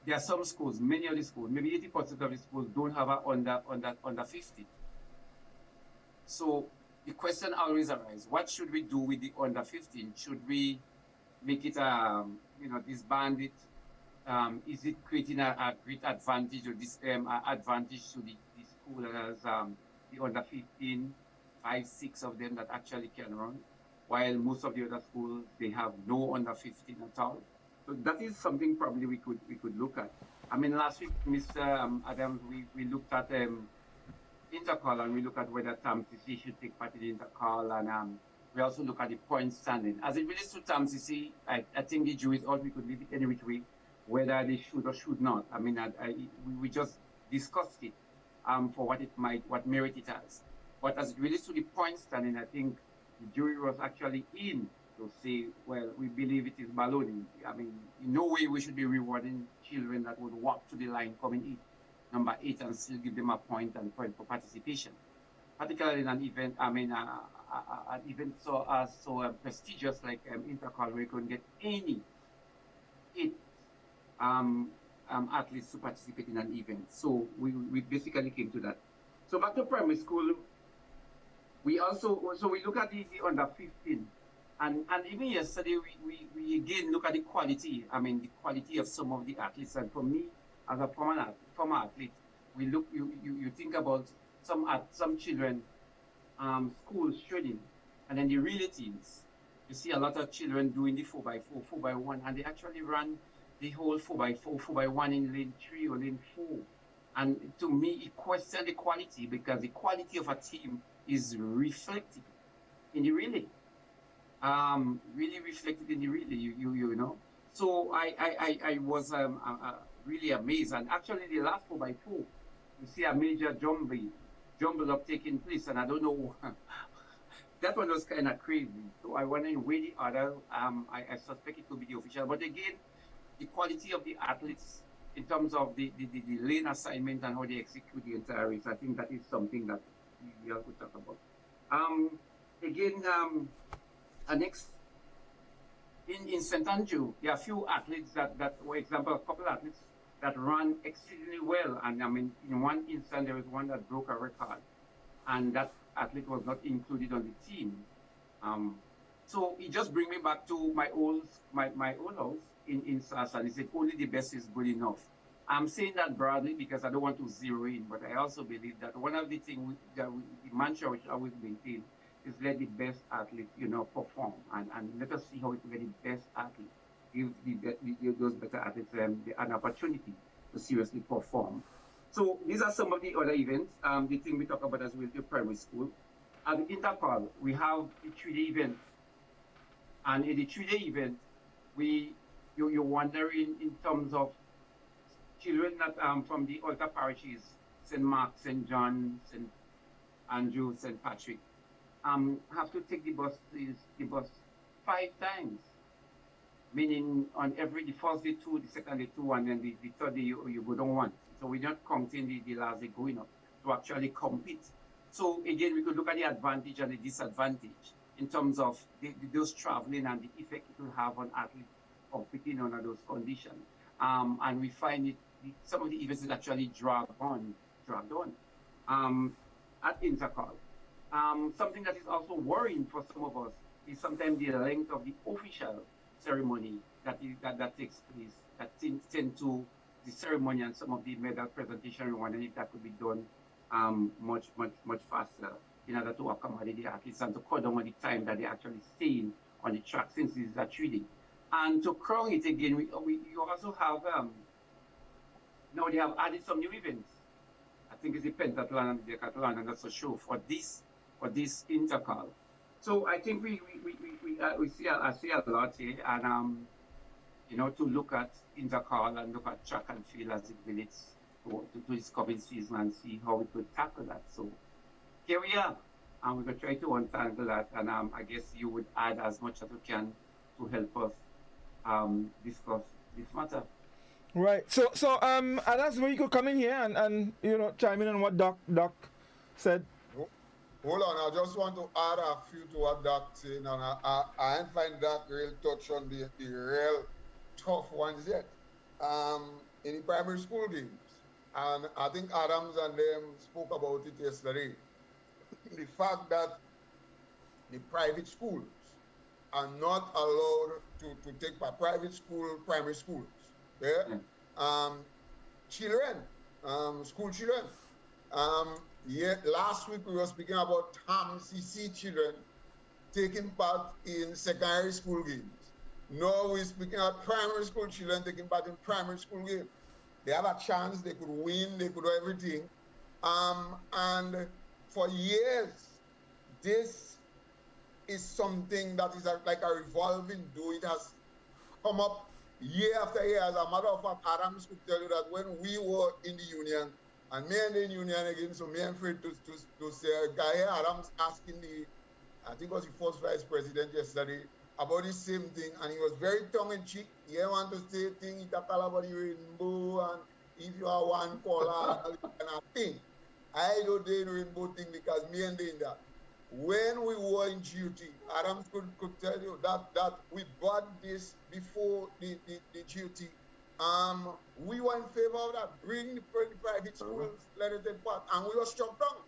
there are some schools, many of the schools, maybe 80% of the schools don't have a under 50. So the question always arises, what should we do with the under 15? Should we make it, disband it? Is it creating a great advantage or advantage to the school as the under 15, 5, 6 of them that actually can run, while most of the other schools, they have no under 15 at all? So that is something probably we could look at. I mean, last week, Mr. Adams, we looked at Intercol, and we looked at whether TAMCC should take part in Intercol, and we also look at the point standing. As it relates to TAMCC, I think the jury is out. We could leave it any which way, whether they should or should not. I mean, we just discussed it for what merit it has. But as it relates to the point standing, I think the jury was actually in to say, well, we believe it is baloney. I mean, in no way we should be rewarding children that would walk to the line coming number 8 and still give them a point for participation. Particularly in an event, an event so prestigious like Intercol, where you couldn't get any 8 athletes to participate in an event. So we basically came to that. So back to primary school, we look at the under 15. And even yesterday, we again look at the quality. I mean, the quality of some of the athletes. And for me, as a former athlete, we look. You think about some children, schools training, and then the realities. You see a lot of children doing the 4x4, 4x1, and they actually run the whole 4x4, 4x1 in lane 3 or lane 4. And to me, it questions the quality, because the quality of a team is reflected in the relay. Really reflected in the relay, you know. So I was really amazed. And actually, the last 4x4, you see a major jumble up taking place, and I don't know that one was kind of crazy. So I wonder where the other, I suspect it could be the official. But again, the quality of the athletes in terms of the lane assignment and how they execute the entire race, I think that is something that we have to talk about. Again, next, in St. Andrew, there are a few athletes that, for example, a couple of athletes that run exceedingly well. And I mean, in one instance, there was one that broke a record, and that athlete was not included on the team. So it just brings me back to my old house in Sasan. He said, only the best is good enough. I'm saying that broadly because I don't want to zero in, but I also believe that one of the things the mantra which I always maintain is let the best athlete, perform, and let us see how we can get the best athlete, give those better athletes an opportunity to seriously perform. So these are some of the other events. The thing we talk about as well, the primary school. At the Interpol, we have the 3-day event. And in the 3-day event, you're wondering in terms of children that from the altar parishes, St. Mark, St. John, St. Andrew, St. Patrick, have to take the bus 5 times. Meaning on the first day 2, the second day 2, and then the third day you go down 1. So we're not counting the last day going up to actually compete. So again, we could look at the advantage and the disadvantage in terms of those traveling and the effect it will have on athletes competing under those conditions. And we find some of the events is actually dragged on at Intercol. Something that is also worrying for some of us is sometimes the length of the official ceremony that takes place, that tend to the ceremony and some of the medal presentation. We wonder if that could be done much faster in order to accommodate the athletes and to cut down on the time that they actually staying on the track since it's a 3-day. And to crown it again, you also have now they have added some new events. I think it's the pentathlon and the decathlon, and that's a show for this Intercal. So I think we see a lot here, and to look at Intercal and look at track and field as it relates to this coming season and see how we could tackle that. So here we are, and we're going to try to untangle that, and I guess you would add as much as you can to help us discuss this matter. Right. So and that's where you could come in here and chime in on what Doc said. Hold on, I just want to add a few to what Doc said, and I find Doc real touch on the real tough ones yet. In the primary school games, and I think Adams and them spoke about it yesterday. The fact that the private schools are not allowed to take private school, primary schools. Yeah? Children, school children. Last week we were speaking about CC children taking part in secondary school games. Now we're speaking about primary school children taking part in primary school games. They have a chance, they could win, they could do everything. And for years, this is something that is like a revolving door. It has come up year after year. As a matter of fact, Adams could tell you that when we were in the union, and me and the union again, so me and Fred to say, Guy Adams asking I think it was the first vice president yesterday, about the same thing, and he was very tongue-in-cheek. He didn't want to say things, he talked about the rainbow, and if you are one color, and I think, I don't do the rainbow thing because me and they in that. When we were in GUT, Adams could tell you that we bought this before the GUT. We were in favor of that, bring the private schools, let it take part, and we were struck down.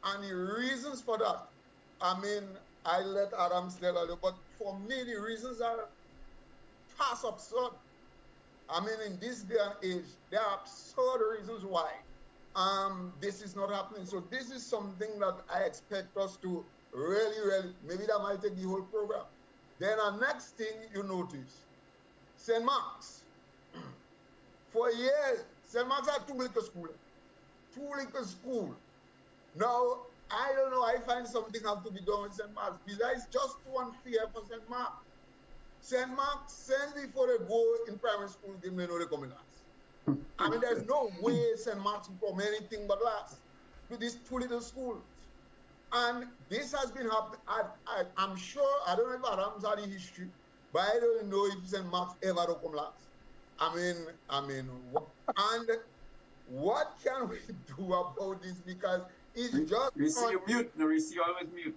And the reasons for that, I mean, I let Adams tell you, but for me, the reasons are past absurd. I mean, in this day and age, there are absurd reasons why this is not happening. So this is something that I expect us to really, maybe that might take the whole program. Then the next thing you notice, St. Mark's. For years, St. Mark's had two little schools. Now, I don't know, I find something has to be done with St. Mark's. Besides just one fear for St. Mark's. St. Mark's, since before they go in primary school, they know they come in last. I mean, there's no way St. Mark's will come anything but last with these two little schools. And this has been happening. I'm sure, I don't know if Adams had the history, but I don't know if St. Mark's ever come last. I mean, and what can we do about this? Because it's just... Reece, you mute. No, Reece, you always mute.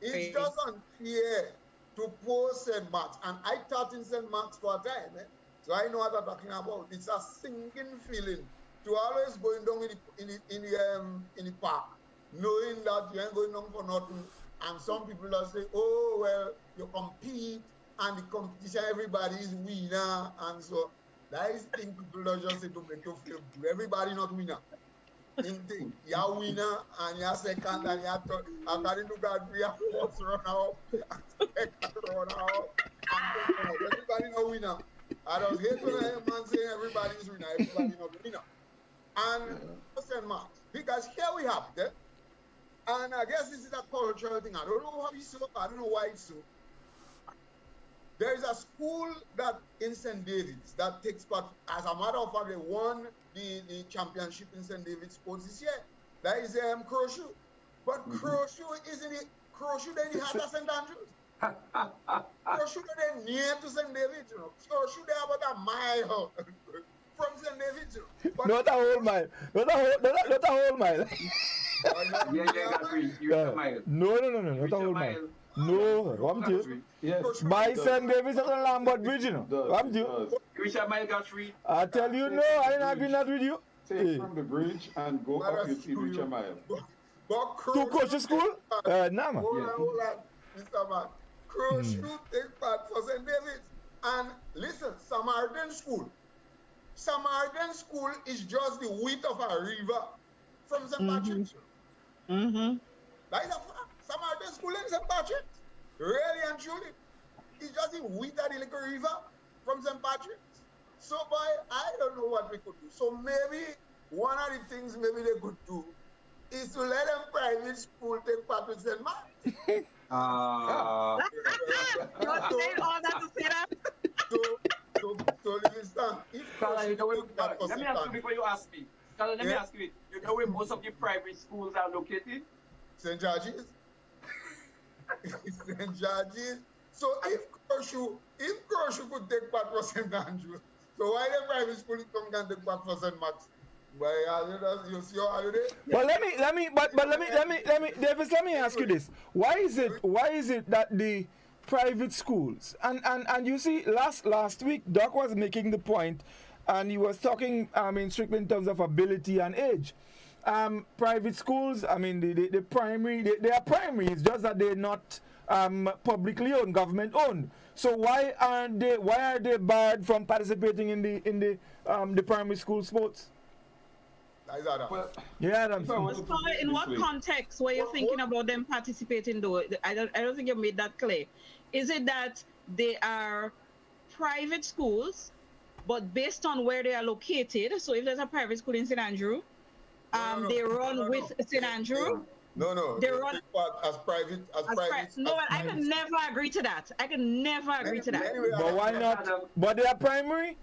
It's just unclear to post St. Mark's. And I taught in St. Mark's for a time, so I know what I'm talking about. It's a sinking feeling to always going down in the park, knowing that you ain't going down for nothing. And some people will say, oh, well, you compete, and the competition, everybody is winner. And so that is thing people don't just say to make you feel good. Everybody not winner. Thing. You're winner, and you're second, and you're third. According to Goddfrey, you're first run out, and second run out, and everybody not winner. I don't hate when a man saying everybody is winner, everybody not winner. And St. Mark's, because here we have it, and I guess this is a cultural thing. I don't know how it's so, I don't know why it's so. There is a school that in St. David's that takes part, as a matter of fact, they won the championship in St. David's sports this year. That is Crowshoe. But Crowshoe isn't it? Crowshoe they have at St. Andrews. Crowshoe they near to St. David's, you know. Crowshoe they about a mile from St. David's, you know. Not a whole mile. Not a whole mile. You're a mile. No, not a whole mile. No, I'm you. Yes. By St. David's at the Lambert Bridge, you know. I'm you. Reach a mile, Goddfrey. I tell you, no, I ain't agree not with you. Take from the bridge and go up, you see reach a mile. To coach school? Nah, man. Hold on, Mr. Man. Crowshoe take part for St. David's. And listen, Samaritan School. Samaritan School is just the width of a river from St. Patrick's. That is a fact. Samaritan School in St. Patrick's. Really and truly. It's just the width of the little river from St. Patrick's. So, boy, I don't know what we could do. So maybe one of the things maybe they could do is to let them private school take part with St. Mark's. You're saying all that to say that? So Livingston, let me ask you before you ask me. Let me ask you, you know where most of the private schools are located? St. George's. St. George's. So if Crowshoe could take part for St. Andrews, so why the private school can take part for St. Mark's? You see how I do it? But let me, Davis, let me ask you this. Why is it that the private schools and you see last week Doc was making the point and he was talking strictly in terms of ability and age. Private schools, I mean the primary, they are primary, it's just that they're not publicly owned, government owned. So why are they barred from participating in the primary school sports? Well, yeah, Adam. In what context were you thinking about them participating though? I don't think you made that clear. Is it that they are private schools, but based on where they are located? So if there's a private school in St. Andrew, they run with St. Andrew. No. They run as private. No, I can never agree to that. But why not? But they are primary.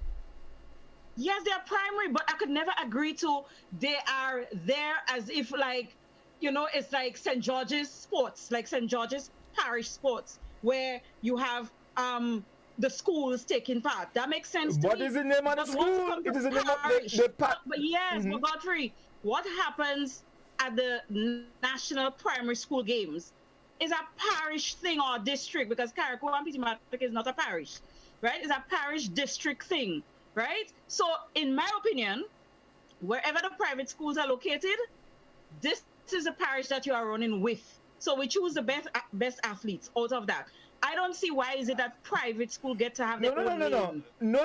Yes, they are primary, but I could never agree to they are there as if it's like St. George's sports, like St. George's parish sports, where you have the schools taking part. That makes sense to me. What is the name of the school? It is the name of the But yes, but Goddfrey, what happens at the national primary school games is a parish thing or district, because Carriacou and Petermatic is not a parish, right? It's a parish district thing. Right? So, in my opinion, wherever the private schools are located, this is a parish that you are running with. So we choose the best athletes out of that. I don't see why is it that private school get to have their own name. No.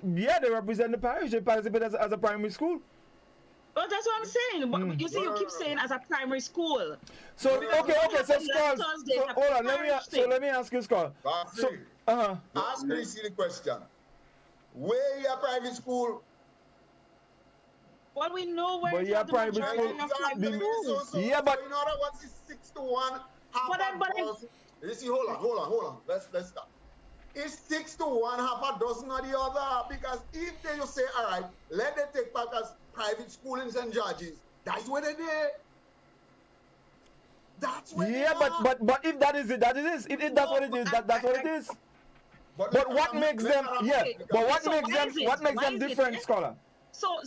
Yeah, they represent the parish. They participate as a primary school. Well, that's what I'm saying. But you see, you keep saying as a primary school. So okay. So Skull. So hold on. Let me ask you, Skull. Ask me the question. Where your private school? Well, we know where but your private school. Yeah, but you know that once it's 6-1. You see, hold on. Let's stop. It's 6-1, half a dozen of the other. Because if they just say, all right, let them take part as private school in St. George's, that's where they did. That's what but if that is it, that it is. If that's what it is, that's what it is. But what makes them? Yeah. But what makes them? What makes them different, scholar? So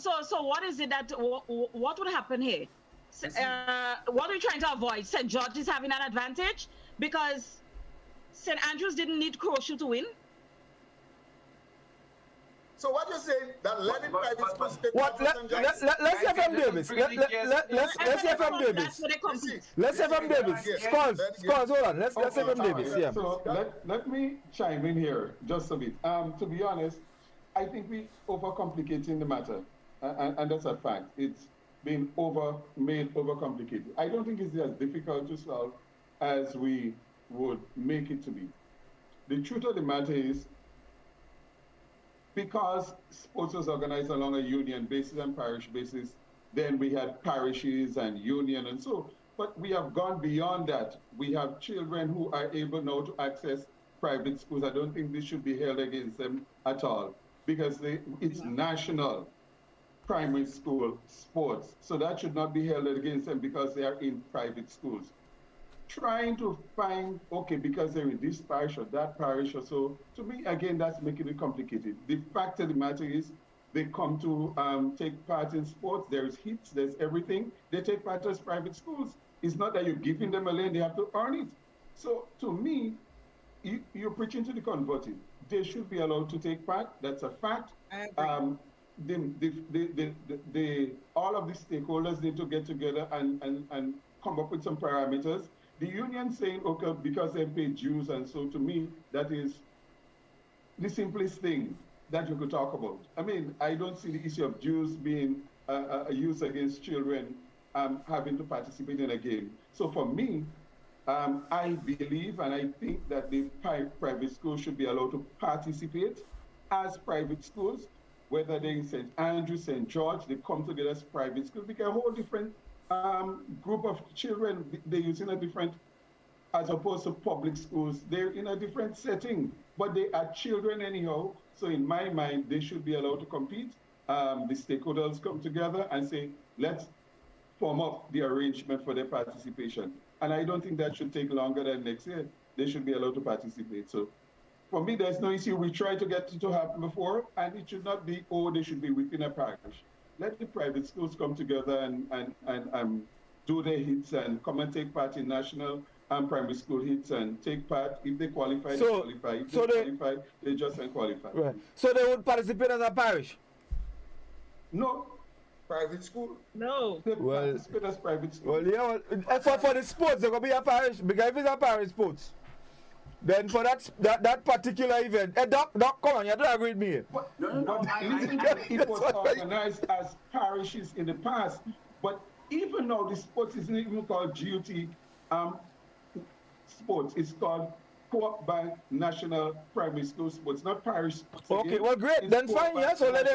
what is it that what would happen here? What are you trying to avoid? St. George is having an advantage because St. Andrews didn't need Crosshill to win. So what you say that let it private schools take what? Let's hear from Davis. Let's hear from Davis. Let's hear from Davis. Scores. Hold on. Let's hear from Davis. Yeah. So let me chime in here just a bit. To be honest, I think we overcomplicating the matter, and that's a fact. It's been made overcomplicated. I don't think it's as difficult to solve as we would make it to be. The truth of the matter is, because sports was organized along a union basis and parish basis, then we had parishes and union and so. But we have gone beyond that. We have children who are able now to access private schools. I don't think this should be held against them at all, because it's national primary school sports. So that should not be held against them because they are in private schools. Trying to find, okay, because they're in this parish or that parish or so, to me, again, that's making it complicated. The fact of the matter is, they come to take part in sports, there's hits, there's everything. They take part as private schools. It's not that you're giving them a lane, they have to earn it. So to me, you're preaching to the converted. They should be allowed to take part, that's a fact. All of the stakeholders need to get together and come up with some parameters. The union saying, okay, because they pay dues, and so to me, that is the simplest thing that you could talk about. I mean, I don't see the issue of dues being used against children having to participate in a game. So for me, I believe and I think that the private schools should be allowed to participate as private schools, whether they're in St. Andrews, St. George, they come together as private schools, because a whole different group of children, they're using a different, as opposed to public schools, they're in a different setting, but they are children anyhow. So in my mind, they should be allowed to compete. The stakeholders come together and say, let's form up the arrangement for their participation. And I don't think that should take longer than next year. They should be allowed to participate. So for me, there's no issue. We tried to get it to happen before, and it should not be, oh, they should be within a parish. Let the private schools come together and do their hits and come and take part in national and primary school hits and take part. If they qualify, they qualify. If they qualify, they just qualify. Right. So they would participate as a parish? No. Private school? No. They participate as private school. Well, yeah. For the sports, they're going to be a parish, because if it's a parish sports, then for that particular event, Doc, come on, you don't agree with me. No. It was organized as parishes in the past, but even now the sports isn't even called GUT sports. It's called Co-op Bank National Primary School Sports, not parish sports. Okay, again. well, great. It's Then fine. Yeah. So then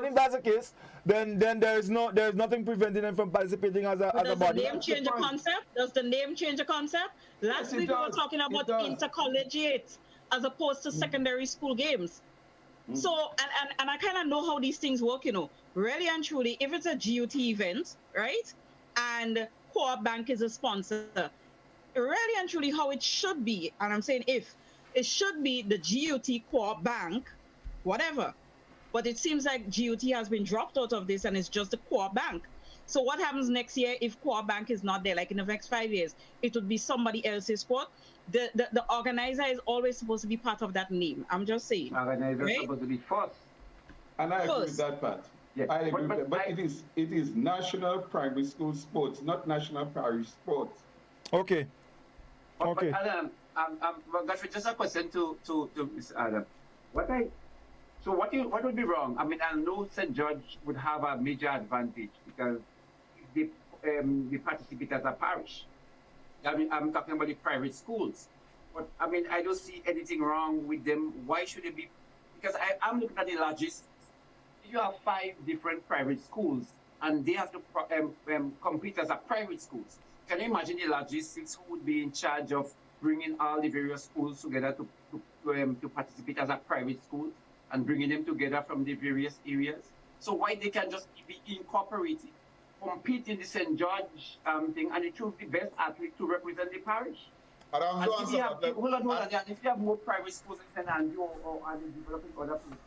if that's the case, then there's nothing preventing them from participating as a body. Does the name change the concept? Does the name change the concept? Last week we were talking about intercollegiate as opposed to secondary school games. So and I kind of know how these things work, Really and truly, if it's a GUT event, right, and Co-op Bank is a sponsor, really and truly how it should be, and I'm saying if, it should be the GUT Co-op Bank, whatever. But it seems like GUT has been dropped out of this and it's just the Co-op Bank. So what happens next year if Co-op Bank is not there, like in the next 5 years? It would be somebody else's sport. The organizer is always supposed to be part of that name. I'm just saying. Organizer is supposed to be first. And I agree with that part. Yes. I agree with that. But it is national primary school sports, not national parish sports. Okay. But Adam, Goddfrey, just a question to Mr. Adam. What would be wrong? I mean, I know St. George would have a major advantage because they participate as a parish. I mean, I'm talking about the private schools. But I mean, I don't see anything wrong with them. Why should it be? Because I'm looking at the logistics. You have 5 different private schools, and they have to compete as a private schools. Can you imagine the logistics? Who would be in charge of bringing all the various schools together to participate as a private school and bringing them together from the various areas? So why they can just be incorporated? compete in the St. George thing, and they choose the best athlete to represent the parish. Adams, And if you have, hold on. And if you have more private schools in St. Andrew or are they developing other places?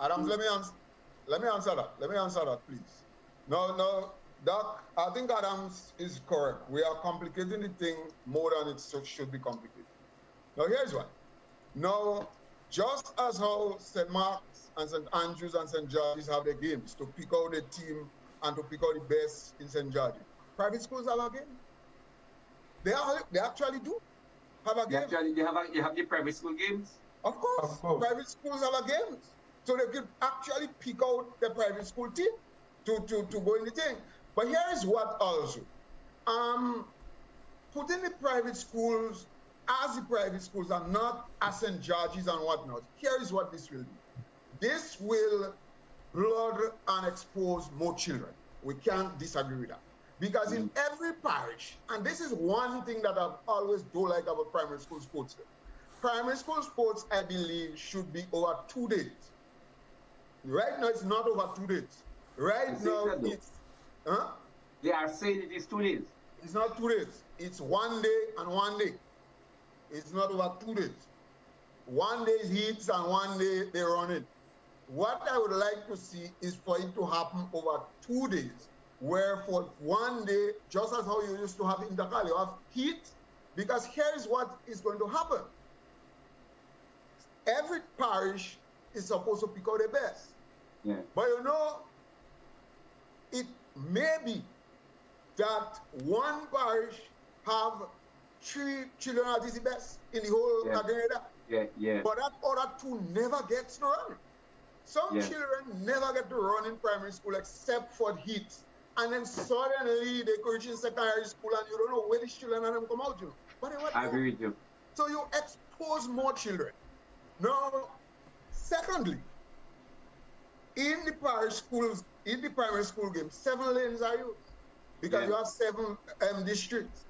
Adams, let me answer that, please. No, Doc, I think Adams is correct. We are complicating the thing more than it should be complicated. Now, here's why. Now, just as how St. Mark's and St. Andrews and St. George's have their games to pick out the team and to pick out the best in St. George's, private schools have a game. They actually do have a game. They have the private school games? Of course. Private schools have a game. So they could actually pick out the private school team to go in the thing. But here is what also. Putting the private schools as the private schools are not as St. George's and whatnot. Here is what this will do. This will blood and expose more children. We can't disagree with that. Because in every parish, and this is one thing that I've always do like about primary school sports. Primary school sports, I believe, should be over 2 days. Right now, it's not over 2 days. Right now, it's... Huh? They are saying it is 2 days. It's not 2 days. It's 1 day and 1 day. It's not over 2 days. 1 day heats and 1 day they run it. What I would like to see is for it to happen over 2 days, where for 1 day, just as how you used to have intercal, you have heat, because here is what is going to happen. Every parish is supposed to pick out the best. Yeah. But you know, it may be that one parish have 3 children that is the best in the whole Grenada. Yeah. But that other 2 never gets to run. Some children never get to run in primary school except for heat. And then suddenly they go in secondary school and you don't know where these children and them come out, you know. But I agree with you. So you expose more children. Now, secondly, in the parish schools, in the primary school game, 7 lanes are used because you have 7 districts.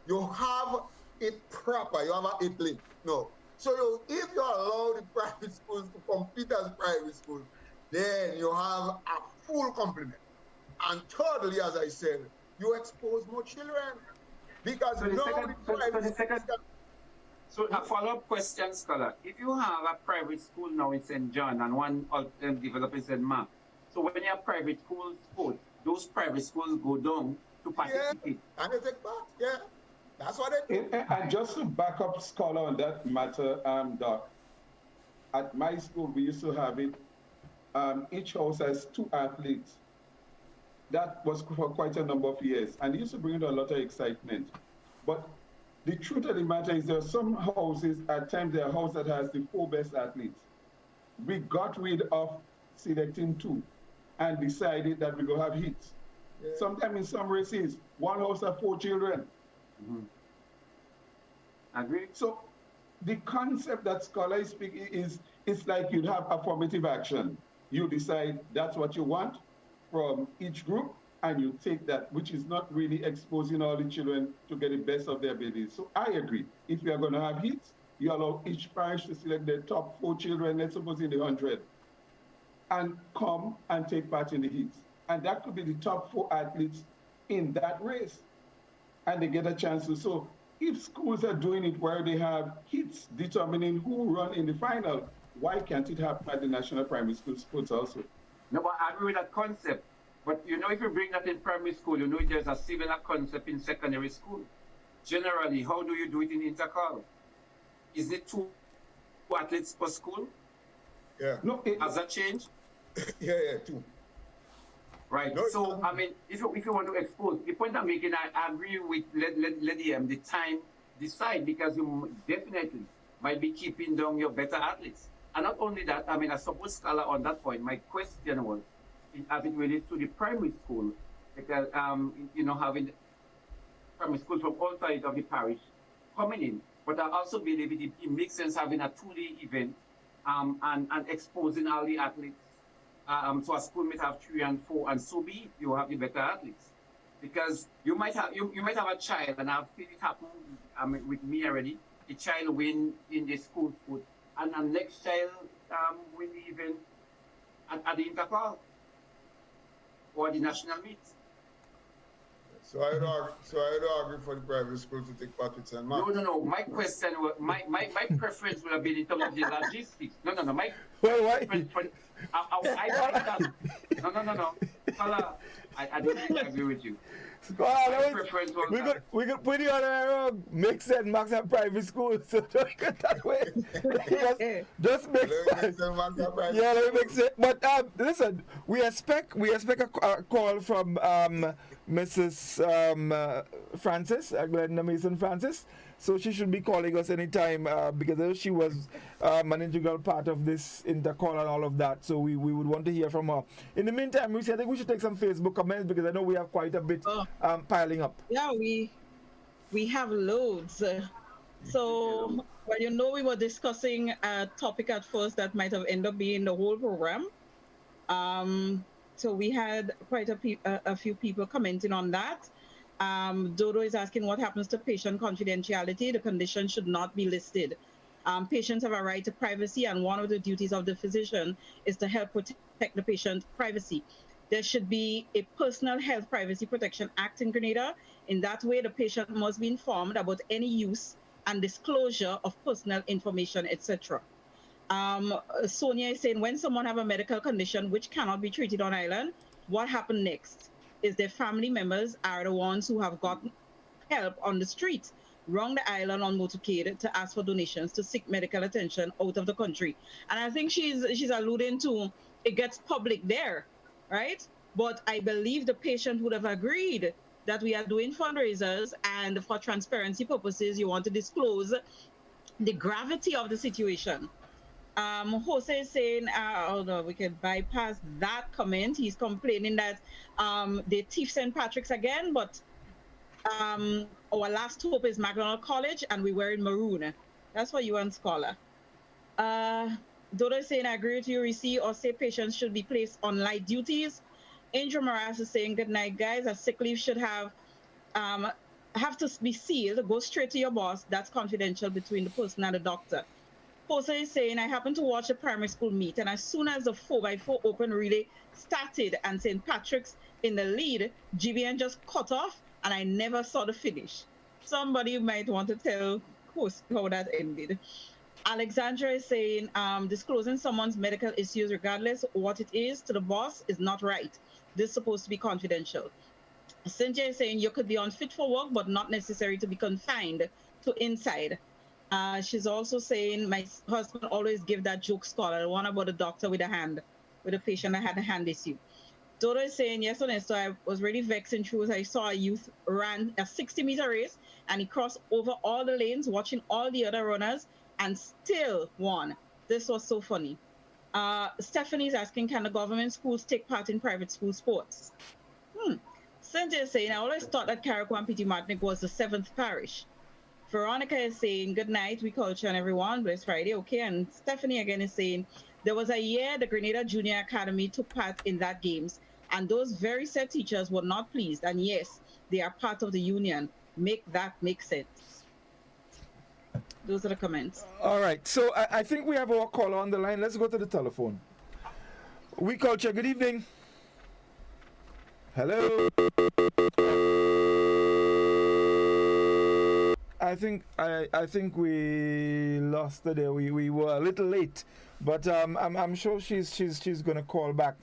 You have it proper. You have an 8 lane. No. So if you allow the private schools to compete as private schools, then you have a full complement. And thirdly, as I said, you expose more children because So a follow-up question, Scholar. If you have a private school now in St. John and one of them developing St. Mark, so when you have private school sports, those private schools go down to participate. Yeah, and they take part, yeah. That's what they do. And just to back up Scholar on that matter, Doc, at my school, we used to have it, each house has 2 athletes. That was for quite a number of years, and it used to bring in a lot of excitement. But the truth of the matter is there are some houses, at times there are houses that has the 4 best athletes. We got rid of selecting 2 and decided that we're going to have hits. Yeah. Sometimes in some races, one house has 4 children. Agree. So the concept that Scholar is speaking is, it's like you'd have affirmative action. You decide that's what you want from each group, and you take that, which is not really exposing all the children to get the best of their abilities. So I agree. If you are going to have hits, you allow each parish to select their top 4 children, let's suppose in the 100, and come and take part in the hits. And that could be the top 4 athletes in that race. And they get a chance to. So if schools are doing it where they have hits determining who run in the final, why can't it happen at the National Primary School Sports also? No, but I agree with that concept. But you know, if you bring that in primary school, you know there's a similar concept in secondary school. Generally, how do you do it in intercal? Is it 2 athletes per school? Yeah. No, has that changed? Yeah, 2. Right. No, so I mean, if you want to expose, the point I'm making, I agree with let the time decide, because you definitely might be keeping down your better athletes. And not only that, I mean, I suppose Scholar on that point, my question was, as it relates to the primary school, because, you know, having primary schools from all sides of the parish coming in, but I also believe it makes sense having a 2-day event and exposing all the athletes. So a school might have 3 and 4, and so be it, you have the better athletes. Because you might have a child, and I've seen it happen with me already, a child win in the school sport, and the next child win the event at the intercal or the national meet. So I don't agree for the private school to take part with St. Mark's. No. My question, my preference would have been in terms of the logistics. No. My why? preference for, I like that. No. Fella, I don't agree with you. My preference was we could put you on the wrong. Make St. Mark's a private school, so don't get that way. just make sense. Yeah, let me make sense. But listen, we expect a call from Mrs. Francis, Glenda Mason Francis. So she should be calling us anytime because she was an integral part of this intercall and all of that. So we would want to hear from her. In the meantime, Reece, I think we should take some Facebook comments because I know we have quite a bit piling up. Yeah, we have loads. So, well, you know, we were discussing a topic at first that might have ended up being the whole program. So we had quite a few people commenting on that. Dodo is asking what happens to patient confidentiality. The condition should not be listed. Patients have a right to privacy, and one of the duties of the physician is to help protect the patient's privacy. There should be a Personal Health Privacy Protection Act in Grenada. In that way, the patient must be informed about any use and disclosure of personal information, etc. Sonia is saying, when someone have a medical condition which cannot be treated on island, what happened next? Is their family members are the ones who have gotten help on the street, wrong the island on motorcade to ask for donations to seek medical attention out of the country. And I think she's alluding to it gets public there, right? But I believe the patient would have agreed that we are doing fundraisers and for transparency purposes, you want to disclose the gravity of the situation. Jose is saying, although we can bypass that comment, he's complaining that they thief St. Patrick's again, but our last hope is McDonald College and we were in maroon. That's for you and Scholar. Dodo is saying, I agree with you, Reece, or say patients should be placed on light duties. Angel Moraz is saying, good night, guys. A sick leave should have to be sealed, go straight to your boss. That's confidential between the person and the doctor. Jose is saying, I happened to watch a primary school meet, and as soon as the 4x4 open relay started and St. Patrick's in the lead, GBN just cut off, and I never saw the finish. Somebody might want to tell Jose how that ended. Alexandra is saying, disclosing someone's medical issues, regardless of what it is, to the boss is not right. This is supposed to be confidential. Cynthia is saying, you could be unfit for work, but not necessary to be confined to inside. She's also saying, my husband always give that joke, Scholar, the one about the doctor with a patient that had a hand issue. Dodo is saying, yes, Ernesto, I was really vexed and true as I saw a youth ran a 60-meter race and he crossed over all the lanes, watching all the other runners and still won. This was so funny. Stephanie is asking, can the government schools take part in private school sports? Cynthia is saying, I always thought that Carriacou and Petit Martinique was the 7th parish. Veronica is saying, good night, We Culture and everyone, blessed Friday, okay. And Stephanie again is saying, there was a year the Grenada Junior Academy took part in that games, and those very said teachers were not pleased, and yes, they are part of the union. Make that make sense. Those are the comments. All right, so I think we have our caller on the line. Let's go to the telephone. We Culture, good evening. Hello. I think we lost her there. We were a little late, but I'm sure she's gonna call back.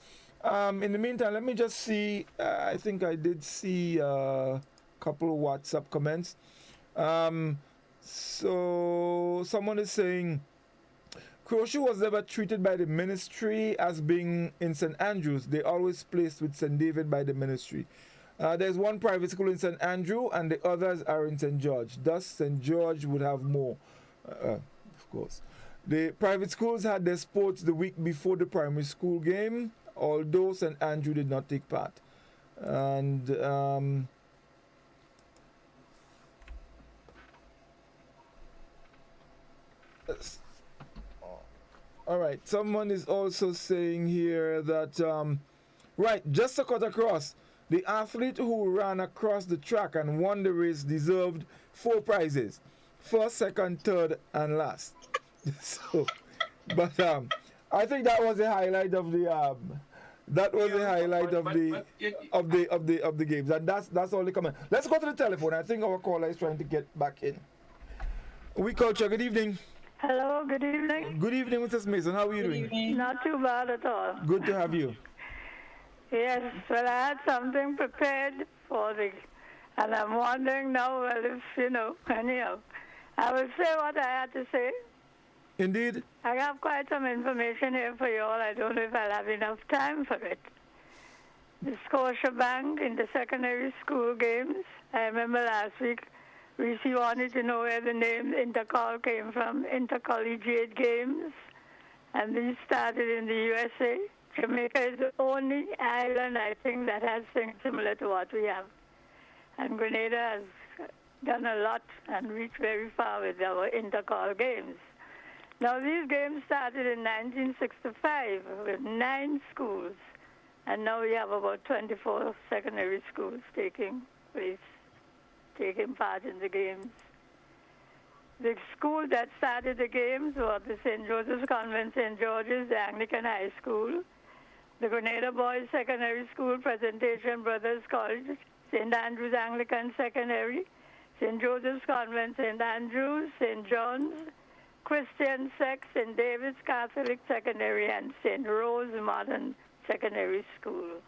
In the meantime, let me just see. I think I did see a couple of WhatsApp comments. So someone is saying, Crochu was never treated by the ministry as being in St. Andrews. They always placed with St. David by the ministry. There's one private school in St. Andrew and the others are in St. George. Thus, St. George would have more, of course. The private schools had their sports the week before the primary school game, although St. Andrew did not take part. And all right, someone is also saying here that, right, just to cut across, the athlete who ran across the track and won the race deserved 4 prizes. First, second, third, and last. So, but I think that was the highlight of That was the highlight of the games, and that's all the comment. Let's go to the telephone. I think our caller is trying to get back in. Oui Culture, good evening. Hello, good evening. Good evening, Mrs. Mason. How are you doing? Not too bad at all. Good to have you. Yes, well, I had something prepared and I'm wondering now, well, if, anyhow, I will say what I had to say. Indeed. I have quite some information here for you all. I don't know if I'll have enough time for it. The Scotiabank in the secondary school games, I remember last week, Reece wanted to know where the name Intercol came from, intercollegiate games, and these started in the USA. Jamaica is the only island, I think, that has things similar to what we have. And Grenada has done a lot and reached very far with our intercol games. Now, these games started in 1965 with 9 schools, and now we have about 24 secondary schools taking part in the games. The school that started the games was the St. Joseph's Convent, St. George's, the Anglican High School, the Grenada Boys Secondary School, Presentation Brothers College, St. Andrew's Anglican Secondary, St. Joseph's Convent, St. Andrew's, St. John's, Christian Sex, St. David's Catholic Secondary, and St. Rose Modern Secondary School.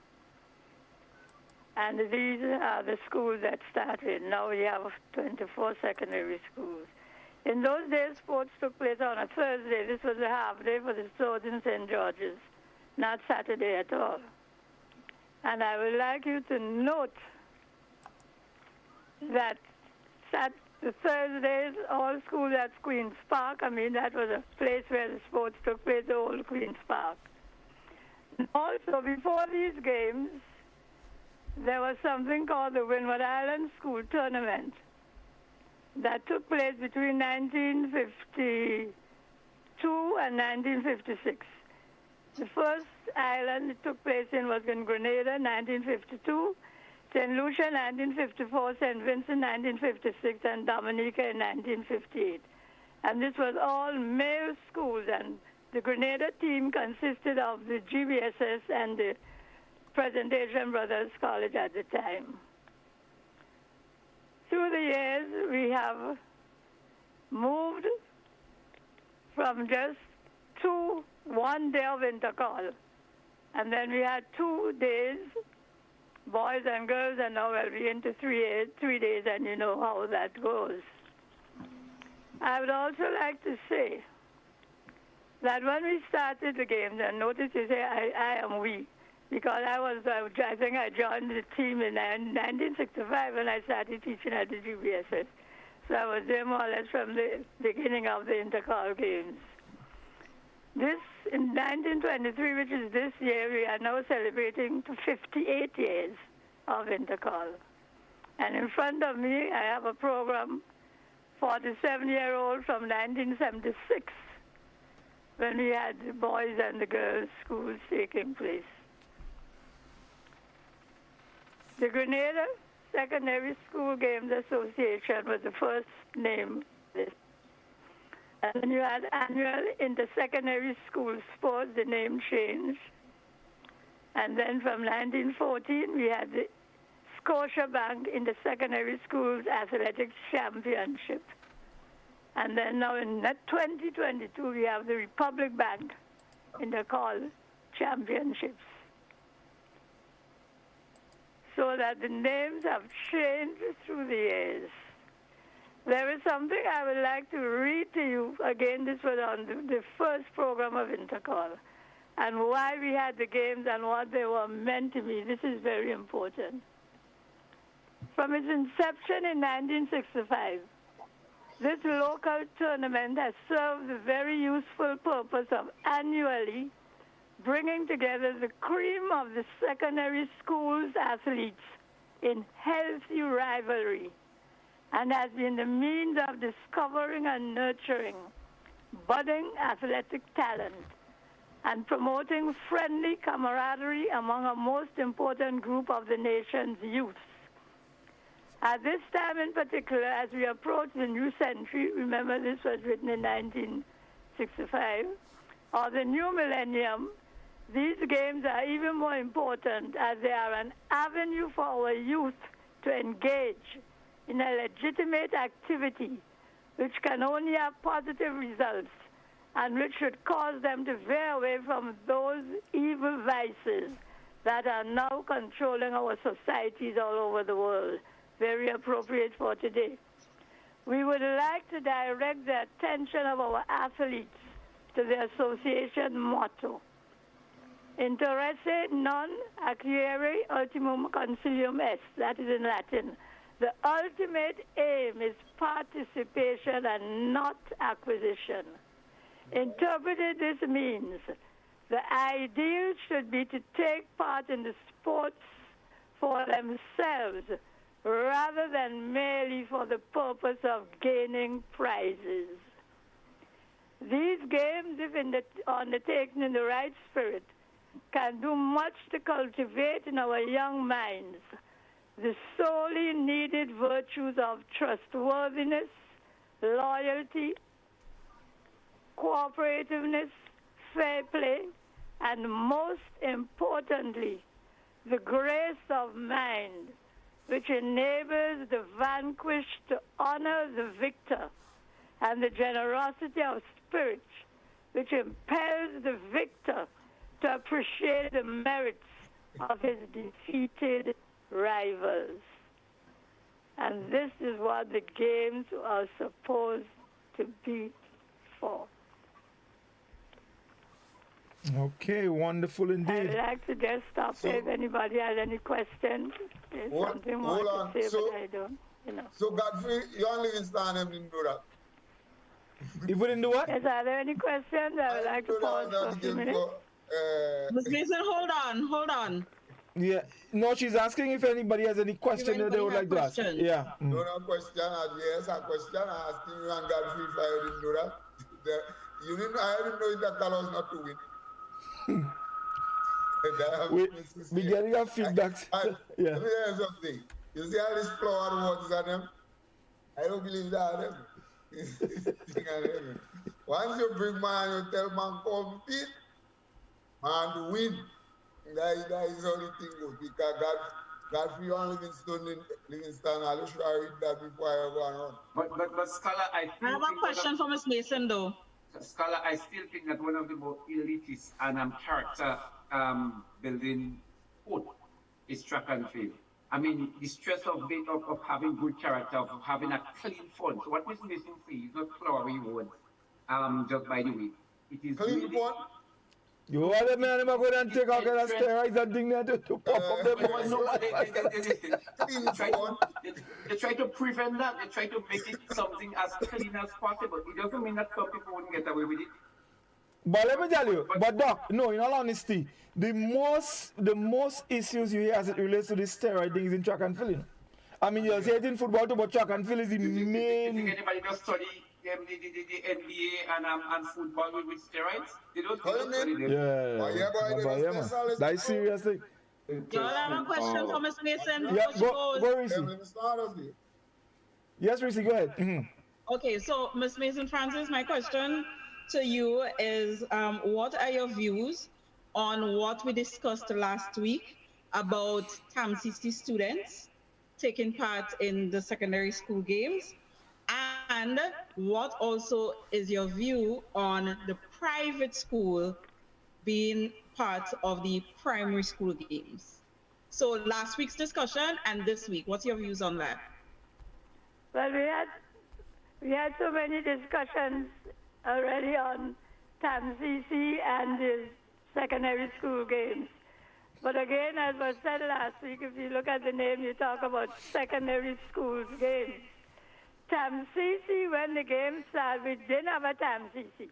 And these are the schools that started. Now we have 24 secondary schools. In those days, sports took place on a Thursday. This was a half day for the stores in St. George's, not Saturday at all. And I would like you to note that the Thursdays, all schools at Queen's Park, that was a place where the sports took place, the old Queen's Park. Also, before these games, there was something called the Windward Island School Tournament that took place between 1952 and 1956. The first island it took place in was in Grenada, 1952, St. Lucia, 1954, St. Vincent, 1956, and Dominica in 1958. And this was all male schools, and the Grenada team consisted of the GBSS and the Presentation Brothers College at the time. Through the years, we have moved from just 1 day of intercall, and then we had 2 days, boys and girls, and now we'll be into 3 days, and you know how that goes. I would also like to say that when we started the games, and notice you say I am we, because I think I joined the team in 1965 when I started teaching at the GBSS. So I was there more or less from the beginning of the intercall games. This, in 1923, which is this year, we are now celebrating 58 years of intercall. And in front of me, I have a program for the 7-year-old from 1976, when we had the boys and the girls schools taking place. The Grenada Secondary School Games Association was the first name. And then you had annual inter-secondary school sports, the name changed. And then from 1914, we had the Scotiabank Inter-Secondary Schools Athletics Championship. And then now in 2022, we have the Republic Bank Intercall Championships. So that the names have changed through the years. There is something I would like to read to you. Again, this was on the first program of Intercall, and why we had the games and what they were meant to be. This is very important. From its inception in 1965, this local tournament has served the very useful purpose of annually bringing together the cream of the secondary schools athletes in healthy rivalry, and has been the means of discovering and nurturing budding athletic talent and promoting friendly camaraderie among a most important group of the nation's youth. At this time in particular, as we approach the new century, remember this was written in 1965, or the new millennium, These games are even more important as they are an avenue for our youth to engage in a legitimate activity which can only have positive results and which should cause them to veer away from those evil vices that are now controlling our societies all over the world. Very appropriate for today. We would like to direct the attention of our athletes to the association motto, Interesse non acquire ultimum consilium est, that is in Latin. The ultimate aim is participation and not acquisition. Interpreted, this means the ideal should be to take part in the sports for themselves rather than merely for the purpose of gaining prizes. These games, if undertaken in the right spirit, can do much to cultivate in our young minds the sorely needed virtues of trustworthiness, loyalty, cooperativeness, fair play, and most importantly, the grace of mind, which enables the vanquished to honor the victor, and the generosity of spirit, which impels the victor to appreciate the merits of his defeated rivals. And this is what the games are supposed to be for. Okay, wonderful indeed. I'd like to just stop there if anybody has any questions. There's something more to say, but I don't, So, Goddfrey, you on Livingston didn't do that. If we didn't do what? Yes, are there any questions? I would like to pause for a few minutes. Ms. Mason, hold on. Yeah, no, she's asking if anybody has any question that they would like to ask. Yeah. No question. Yes, a question asking you and Goddfrey if I didn't do that. I didn't know that allows not to win. We getting our feedback. Yeah. Let me tell you something. You see all these flowered words on them? I don't believe that. Once you bring man, you tell man compete, man to win. That is how the thing goes. Because Goddfrey on Livingston, I'll sure I read that before I go on. But Scholar, I have a question for Ms. Mason though. Scholar, I still think that one of the more elitist and character building sport is track and field. I mean, the stress of having good character, of having a clean fun. So what Ms. Mason says is not flowery words, just by the way. It is clean really fun? You are the man who go and take out the steroids and thing there to pop up them. They try to prevent that. They try to make it something as clean as possible. It doesn't mean that some people wouldn't get away with it. But let me tell you, Doc, no, in all honesty, the most issues you hear as it relates to the steroid things in track and field. I mean, you'll say it in football too, but track and field is the main. You think anybody just study the NBA and football with steroids? They don't study them. Yeah, that's serious thing. Do you have a question for Ms. Mason? Yeah, go Reece. Yes, Reece, go ahead. Mm-hmm. Okay, so Ms. Mason Francis, my question to you is, what are your views on what we discussed last week about TAMCC students taking part in the secondary school games? And what also is your view on the private school being part of the primary school games? So last week's discussion and this week, what's your views on that? Well, we had so many discussions already on TAMCC and the secondary school games. But again, as was said last week, if you look at the name, you talk about secondary school games. TAMCC, when the game started, we didn't have a TAMCC.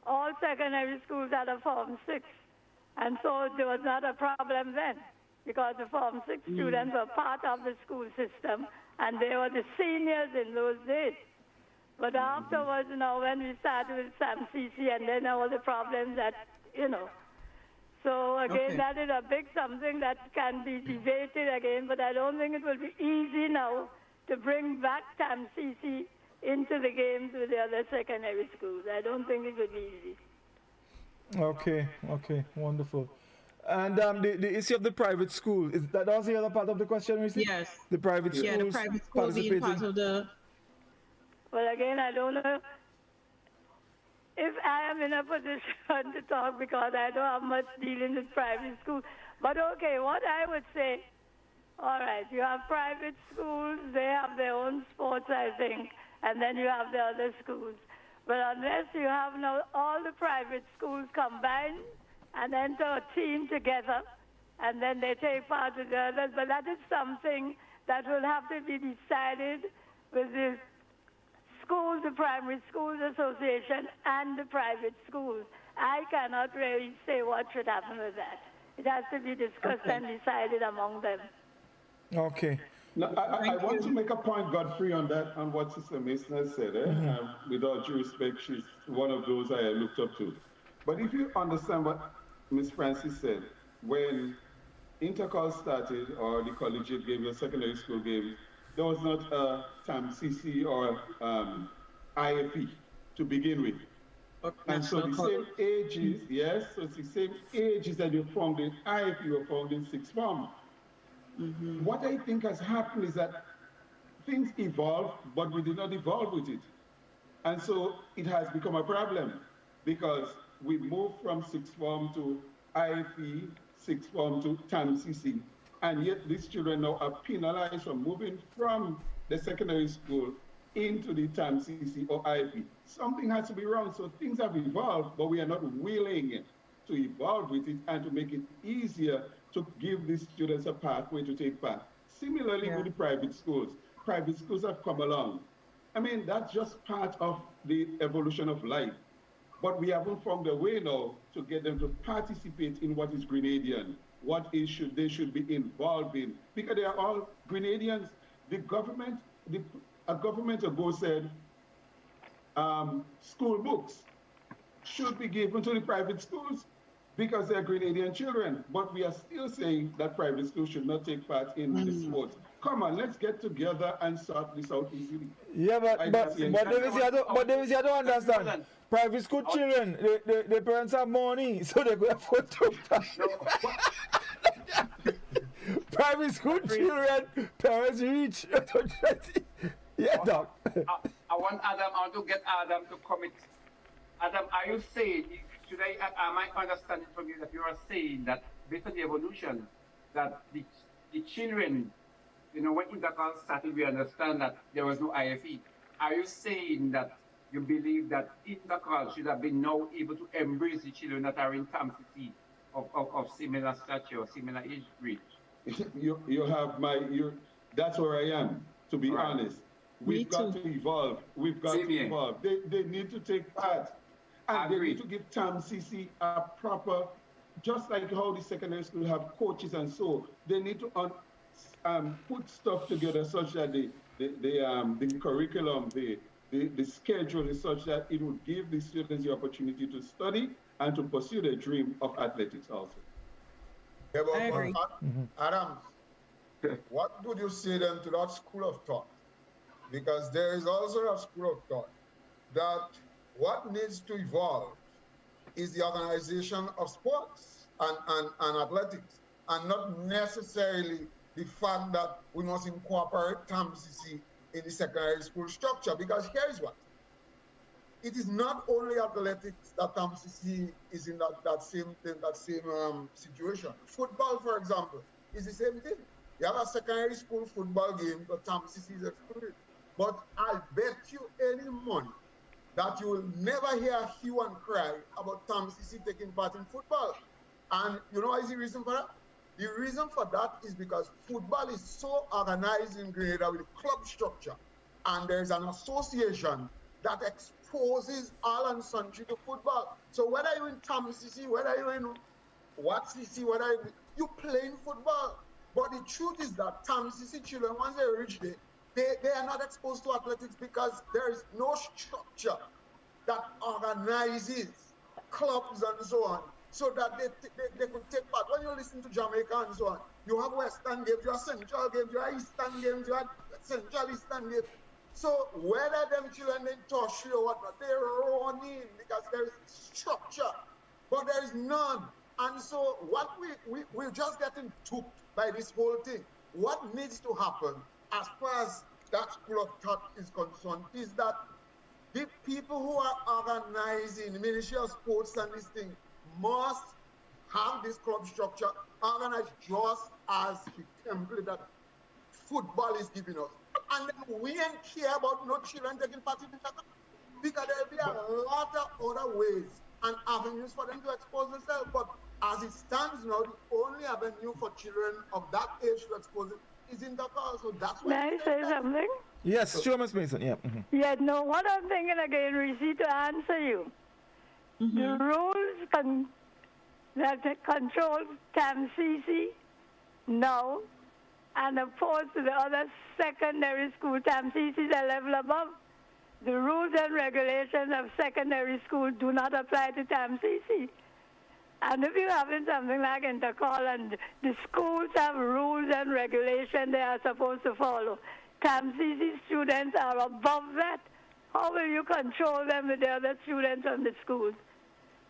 All secondary schools had a Form 6. And so there was not a problem then, because the Form 6 students were part of the school system, and they were the seniors in those days. But afterwards, when we started with TAMCC, and then all the problems that, So again, that is a big something that can be debated again, but I don't think it will be easy now to bring back TAMCC into the games with the other secondary schools. I don't think it would be easy. Okay, okay, wonderful. And the issue of the private school, is that also the other part of the question, Reece? Yes. The private Yeah, the schools private school being part participating? of the. Well, again, I don't know if I am in a position to talk because I don't have much dealing with private schools. But okay, what I would say, all right, you have private schools, they have their own sports, I think, and then you have the other schools. But unless you have now all the private schools combined and enter a team together, and then they take part in the others, but that is something that will have to be decided with the schools, the primary schools association, and the private schools. I cannot really say what should happen with that. It has to be discussed and decided among them. Okay. Now, I want to make a point, Godfrey, on that, on what Sister Mason has said. With all due respect, she's one of those I looked up to. But if you understand what Miss Francis said, when Intercol started, or the collegiate games, or secondary school games, there was not a TAM-CC or IFE to begin with. And so the same ages, yes, so it's the same ages that you formed in IFE, you were formed in sixth form. What I think has happened is that things evolve, but we did not evolve with it. And so it has become a problem because we moved from sixth form to IFE, sixth form to TAM-CC, and yet these children now are penalized for moving from the secondary school into the TAM-CC or IFE. Something has to be wrong. So things have evolved, but we are not willing to evolve with it and to make it easier to give these students a pathway to take part. Similarly with the private schools. Private schools have come along. I mean, that's just part of the evolution of life. But we haven't found a way now to get them to participate in what is Grenadian, what they should be involved in, because they are all Grenadians. The government, a government ago said school books should be given to the private schools because they're Grenadian children. But we are still saying that private schools should not take part in the sports. Come on, let's get together and sort this out easily. Yeah, but Davis, I don't understand. Private school children, the parents have money, so they go afford to private school children, parents rich. Yeah, doc. I want to get Adam to commit. Adam, are you saying, am I understanding from you that you are saying that based on the evolution, that the children, when Intercol started, we understand that there was no IFE. Are you saying that you believe that Intercol should have been now able to embrace the children that are in TAM-CC of similar stature, or similar age range? You have that's where I am, to be honest. We've got to evolve. We've got to evolve. They need to take part. And they need to give TAM-CC a proper, just like how the secondary school have coaches and so, they need to put stuff together such that the curriculum, the schedule is such that it would give the students the opportunity to study and to pursue their dream of athletics also. Yeah, but Adams, what would you say then to that school of thought? Because there is also a school of thought that what needs to evolve is the organization of sports and athletics, and not necessarily the fact that we must incorporate TAM-CC in the secondary school structure. Because here is what. It is not only athletics that TAM-CC is in that same situation. Football, for example, is the same thing. You have a secondary school football game, but TAM-CC is excluded. But I'll bet you any money that you will never hear a hue and cry about TAM-CC taking part in football. And you know what is the reason for that? The reason for that is because football is so organized in Grenada with club structure, and there's an association that exposes all and sundry to football. So whether you're in TAM-CC, whether you're in CC, whether you playing football, but the truth is that TAM-CC children, once they reach there, they are not exposed to athletics because there is no structure that organizes clubs and so on, so that they could take part. When you listen to Jamaica and so on, you have Western games, you have Central games, you have Eastern games, you have Central Eastern games. So whether them children in tertiary or whatnot, they run in because there is structure. but there is none. And so what we're just getting took by this whole thing. What needs to happen as far as that school of thought is concerned is that the people who are organizing the Ministry of Sports and this thing must have this club structure organized just as the template that football is giving us. And then we ain't care about no children taking part in that, because there'll be a lot of other ways and avenues for them to expose themselves. But as it stands now, the only avenue for children of that age to expose it is intercourse. So that's why. May I say something? Yes, sure, Ms. Mason. Yeah. Yeah, no, what I'm thinking again, Reece, to answer you. The rules that control TAMCC now, and opposed to the other secondary school, TAMCC is a level above. The rules and regulations of secondary school do not apply to TAMCC. And if you're having something like intercall and the schools have rules and regulations they are supposed to follow, TAMCC students are above that. How will you control them with the other students on the schools?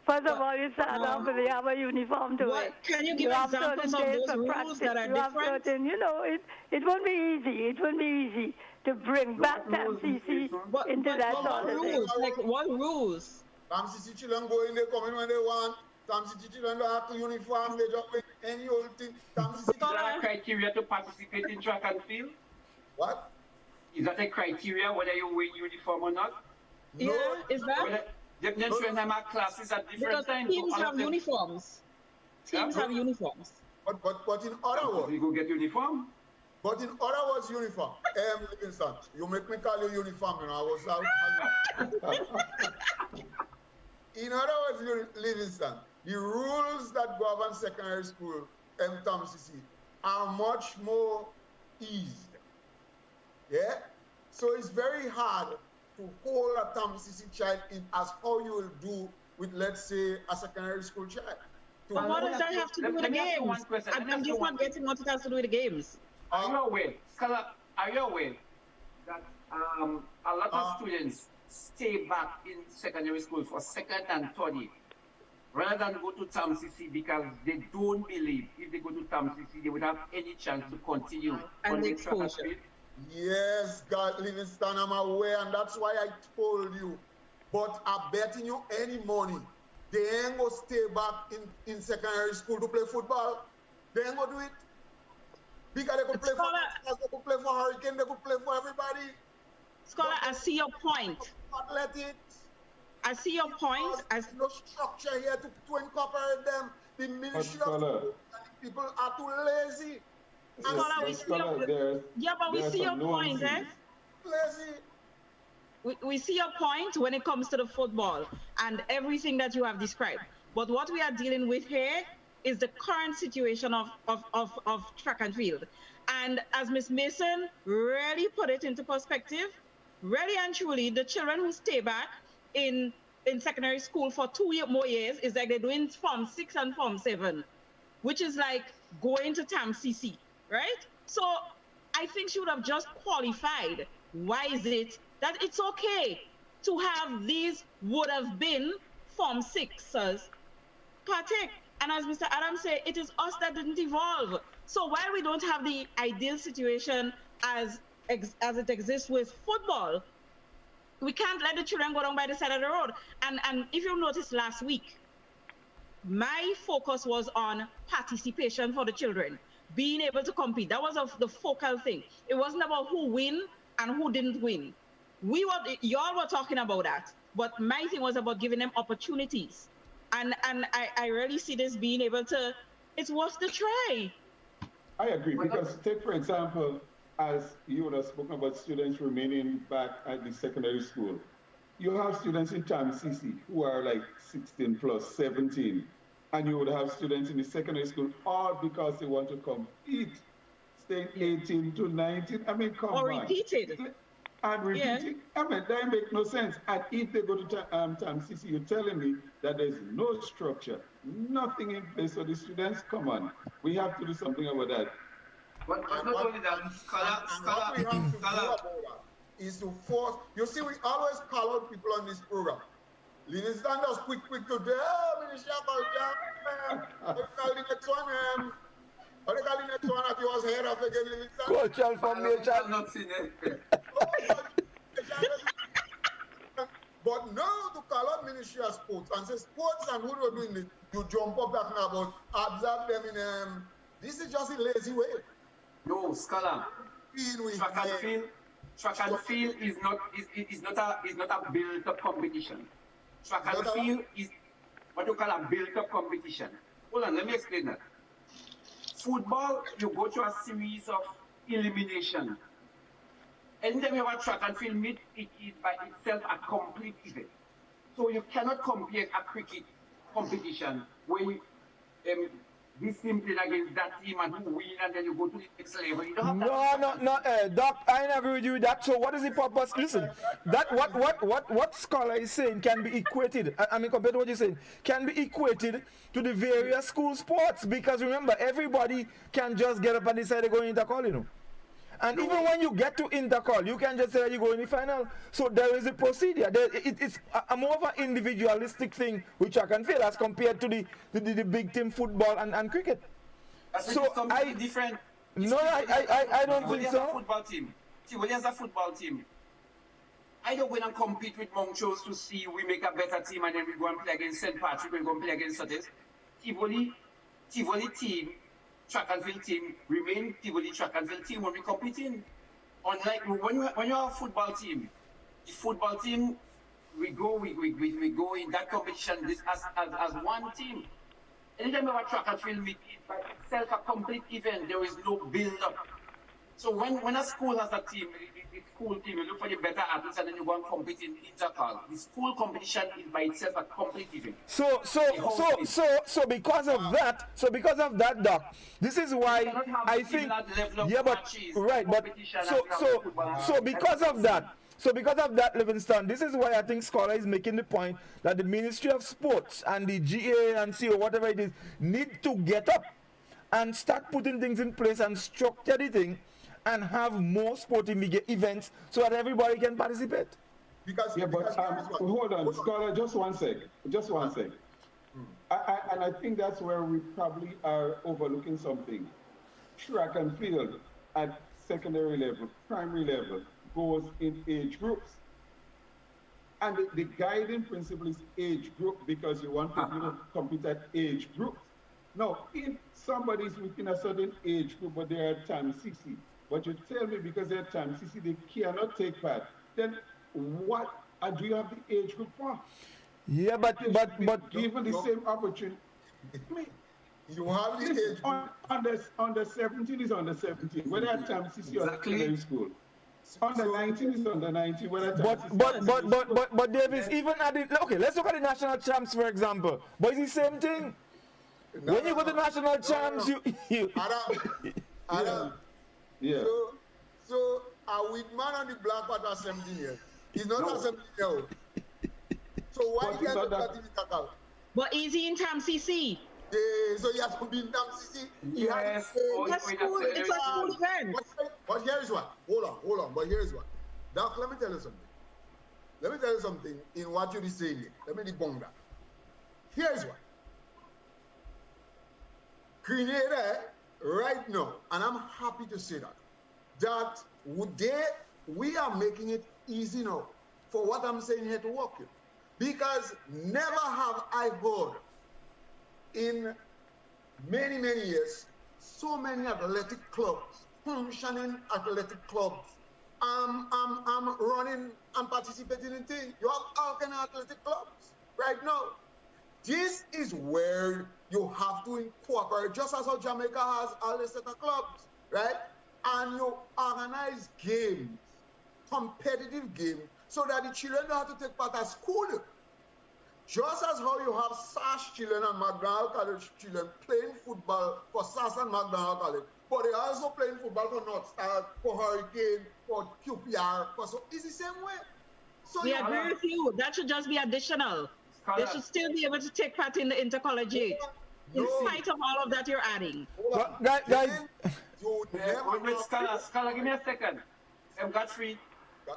First of all, you start off with the other uniform to wear. Can you give examples of those rules that are different? You know, it won't be easy. It won't be easy to bring back TAMCC into that sort of rules? Like what rules? TAMCC children go in, they come in when they want. TAMCC children don't have to uniform, they just wear any old thing. Is that a criteria to participate in track and field? What? Is that a criteria whether you wear uniform or not? Yeah, is that? The children have classes at different because times. Teams have uniforms. Teams have uniforms. But in other words, you go get uniform. But in other words, uniform. Livingston, you make me call you uniform, you know. I was out. In other words, Livingston, the rules that govern secondary school TAMCC are much more eased. Yeah? So it's very hard to hold a TAMCC child in as how you will do with, let's say, a secondary school child. But what does that have to do with the games? I'm just not getting what it has to do with the games. Are you aware, Scholar, are you aware that a lot of students stay back in secondary school for second and third year rather than go to TAMCC because they don't believe if they go to TAMCC they would have any chance to continue on the track and field? Yes, God, Livingston, I'm aware, and that's why I told you. But I'm betting you any money, they ain't gonna stay back in secondary school to play football. They ain't gonna do it. Because they could play for they could play for Hurricane, they could play for everybody. Scholar, I see your point. Athletic. I see your point. There's no structure here to incorporate them. The Ministry of people are too lazy. Scholar, we see your, yeah, but we see your point, eh? Lazy. We see your point when it comes to the football and everything that you have described. But what we are dealing with here is the current situation of track and field. And as Ms. Mason really put it into perspective, really and truly, the children who stay back in secondary school for 2 more years is like they're doing Form 6 and Form 7, which is like going to TAMCC, right? So I think she would have just qualified. Why is it that it's okay to have these would have been Form 6s partake? And as Mr. Adams said, it is us that didn't evolve. So while we don't have the ideal situation as it exists with football, we can't let the children go down by the side of the road. And if you noticed last week, my focus was on participation for the children, being able to compete. That was the focal thing. It wasn't about who win and who didn't win. Y'all were talking about that, but my thing was about giving them opportunities. And I really see this being able to, it's worth the try. I agree, because take, for example, as you would have spoken about students remaining back at the secondary school, you have students in TAMCC who are like 16 plus 17, and you would have students in the secondary school all because they want to compete, staying 18 to 19. I mean, come on. Or repeated. And repeating. Yeah. I mean, that makes no sense. And if they go to TAMCC, you're telling me that there's no structure, nothing in place for the students? Come on. We have to do something about that. But not only that, What we have to do about that is to force. You see, we always call out people on this program. Livingston just quick today. Ministry of Culture. What do you call the next one? What do you call the next one that he was head of again, Livingston? Cultural formation. I'm not seeing it. But now to call out Ministry of Sports and say sports and who are doing it, you jump up talking about observe them in this is just a lazy way. No, scholar. Track and field is not a built-up competition. Track and field is what you call a built-up competition. Hold on, let me explain that. Football, you go through a series of elimination. Anytime you have a track and field meet, it is by itself a complete event. So you cannot compare a cricket competition where you, this team played against that team and who win and then you go to the next level. You don't have No, Doc, I agree with you with that. So what is the purpose? Listen, that what scholar is saying can be equated, I mean compared to what you're saying, can be equated to the various school sports, because remember, everybody can just get up and decide to go into call, you know. And even when you get to intercall, you can just say that you go in the final. So there is a procedure. It's a more of an individualistic thing which I can feel as compared to the big team football and cricket. So I different. No, I don't think so. Football team. Tivoli has a football team. I don't go and compete with Montrose to see we make a better team and then we go and play against St. Patrick, we go and play against Suttis. Tivoli team, track and field team, remain Tivoli track and field team when we competing. Unlike when you have a football team, the football team, we go in that competition as one team. Anytime you have a track and field meet, it's by itself a complete event. There is no build-up. So when a school has a team, the school team, you look for the better athletes and then you go and compete in intercall. The school competition is by itself a complete event. So because of that, Doc, this is why I think So because of that, Livingston, this is why I think Scholar is making the point that the Ministry of Sports and the GA and CO, whatever it is, need to get up and start putting things in place and structure the thing and have more sporting events so that everybody can participate. Hold on, Scholar, just one sec. And I think that's where we probably are overlooking something. Track and field at secondary level, primary level, goes in age groups. And the guiding principle is age group because you want people to compete at age groups. Now, if somebody is within a certain age group, but they are at time 60, but you tell me because they're at time 60, they cannot take part, then what do you have the age group for? Yeah, but given the same opportunity. You have the age under 17 is under 17, whether at time 60 or secondary school. Under 19 is under 19. But Davis, even at the okay, let's look at the national champs for example. But it's the same thing. When you go to national champs, you Adam. Yeah. So a with man on the black part at 17 years. He's not at 17 years old. So why can't you that out? But easy in Tam CC. So he has to be in Tam CC. Yes. It's a school event. But here is what. Hold on. But here is what. Doc, let me tell you something. In what you're saying here. Let me debunk that. Here is what. Grenada, right now, and I'm happy to say that we are making it easy now for what I'm saying here to work with. Because never have I heard in many, many years so many athletic clubs, functioning athletic clubs, running and participating in things. You have all kind of athletic clubs right now. This is where you have to incorporate, just as how Jamaica has all the set of clubs, right? And you organize games, competitive games, so that the children know how to take part at school. Just as how you have SAS children and McDonald College children playing football for SAS and McDonald College, but they are also playing football for North Star, for Hurricane, for QPR, so it's the same way. So we agree with you. That should just be additional. They should still be able to take part in the intercollegiate, in spite of all of that you're adding. Guys, Wait, Scholar, give me a second. Goddfrey,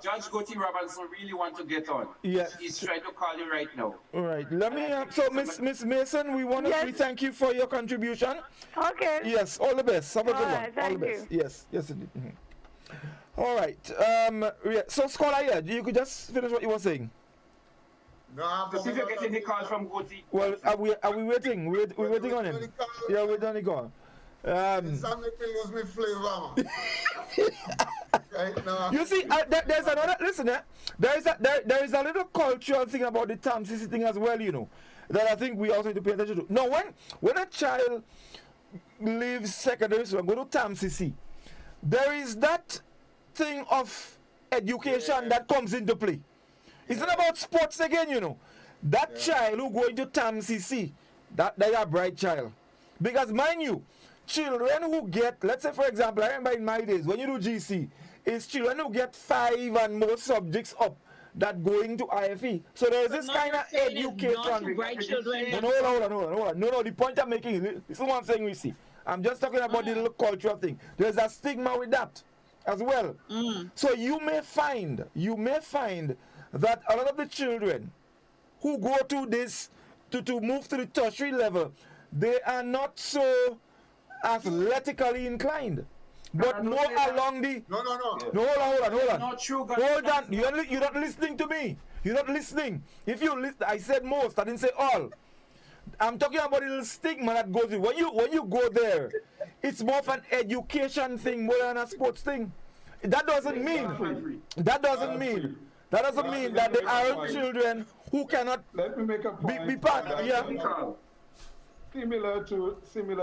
Judge Gotti Robinson really want to get on. Yes. He's trying to call you right now. All right. Let me. So, Miss Mason, we we thank you for your contribution. Okay. Yes. All the best. Have a good one. Right, All the thank best. you. Yes. Yes, indeed. All right. Yeah. So, Scholar, yeah, you could just finish what you were saying. No, To see if you're getting the call from Gotti. Well, are we waiting? We're waiting on him. Yeah, we're done. Go on. Some people lose me flavor. Right now. You see, there's another. Listen, there is a little cultural thing about the TAMCC thing as well. You know, that I think we also need to pay attention to. Now, when a child leaves secondary school and go to TAMCC, there is that thing of education that comes into play. It's not about sports again, you know. That child who go into TAMCC, they are a bright child. Because mind you, children who get, let's say for example, I remember in my days, when you do GC, it's children who get 5 and more subjects up that going to IFE. So there is this kind of education. Bright children. No, hold on. No, the point I'm making is, this is what I'm saying, Reece. I'm just talking about the little cultural thing. There's a stigma with that as well. So you may find that a lot of the children who go to this, to move to the tertiary level, they are not so athletically inclined, but more along the... No. No, hold on. Not true, Hold on, you're not listening to me. You're not listening. If you listen, I said most, I didn't say all. I'm talking about a little stigma that goes with when you go there. It's more of an education thing more than a sports thing. That doesn't mean that there aren't children who cannot Let me make a point. be part. Yeah. Similar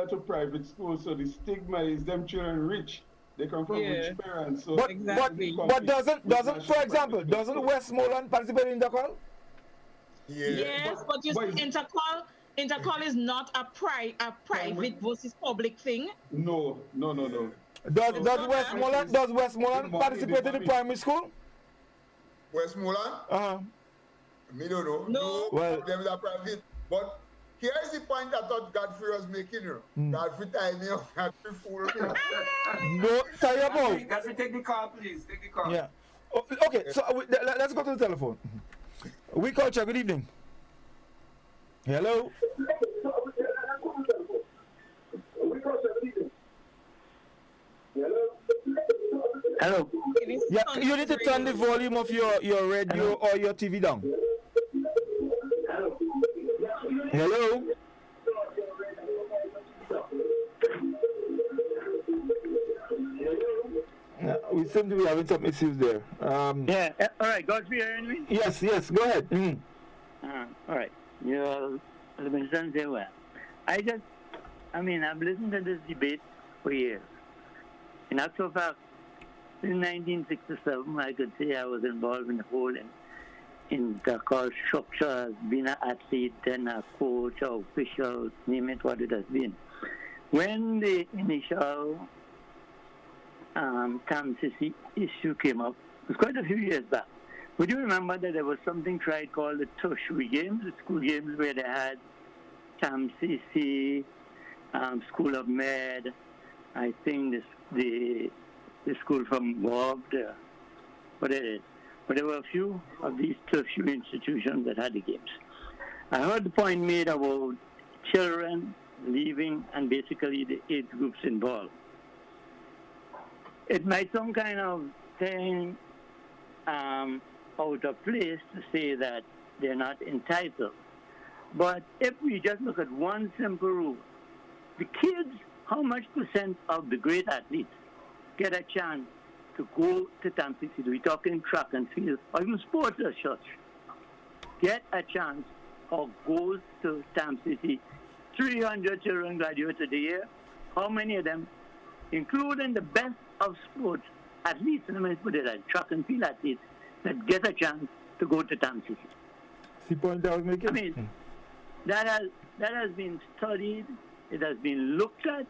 to private schools, so the stigma is them children rich. They come from rich parents. So But doesn't for example, doesn't Westmoreland participate in Intercall? Yes, but you see, Intercall is not a private versus public thing. No. Does Westmoreland participate in the primary school? Westmoreland? Me don't know. No. Well, them are private. But here is the point I thought Goddfrey was making. Godfrey tied me up. Godfrey fool. No, tie up out. Godfrey, take the call, please. Take the call. Yeah. Okay, so let's go to the telephone. Oui Culture, good evening. Hello. Hello. Yeah, you need to turn the volume of your radio or your TV down. Hello. We seem to be having some issues there. Yeah, all right, Goddfrey, are you hearing me? Yes, go ahead. All right, you're Livingston say well. I've listened to this debate for years. In actual fact, in 1967, I could say I was involved in the whole in the called structure, being an athlete, then a coach or official, name it what it has been. When the initial TAMCC issue came up, it was quite a few years back. Would you remember that there was something tried called the tertiary games, the school games where they had TAMCC, School of Med, I think the school from Bob, what it is. But there were a few of these tertiary institutions that had the games. I heard the point made about children leaving and basically the age groups involved. It might some kind of thing out of place to say that they're not entitled. But if we just look at one simple rule, the kids, how much percent of the great athletes get a chance to go to TAMCC? We're talking track and field, or even sports as such. Get a chance or goes to TAMCC. 300 children graduated a year. How many of them, including the best of sports athletes, let me put it as track and field athletes, that get a chance to go to TAMCC? The point I was making. I mean, that has been studied. It has been looked at.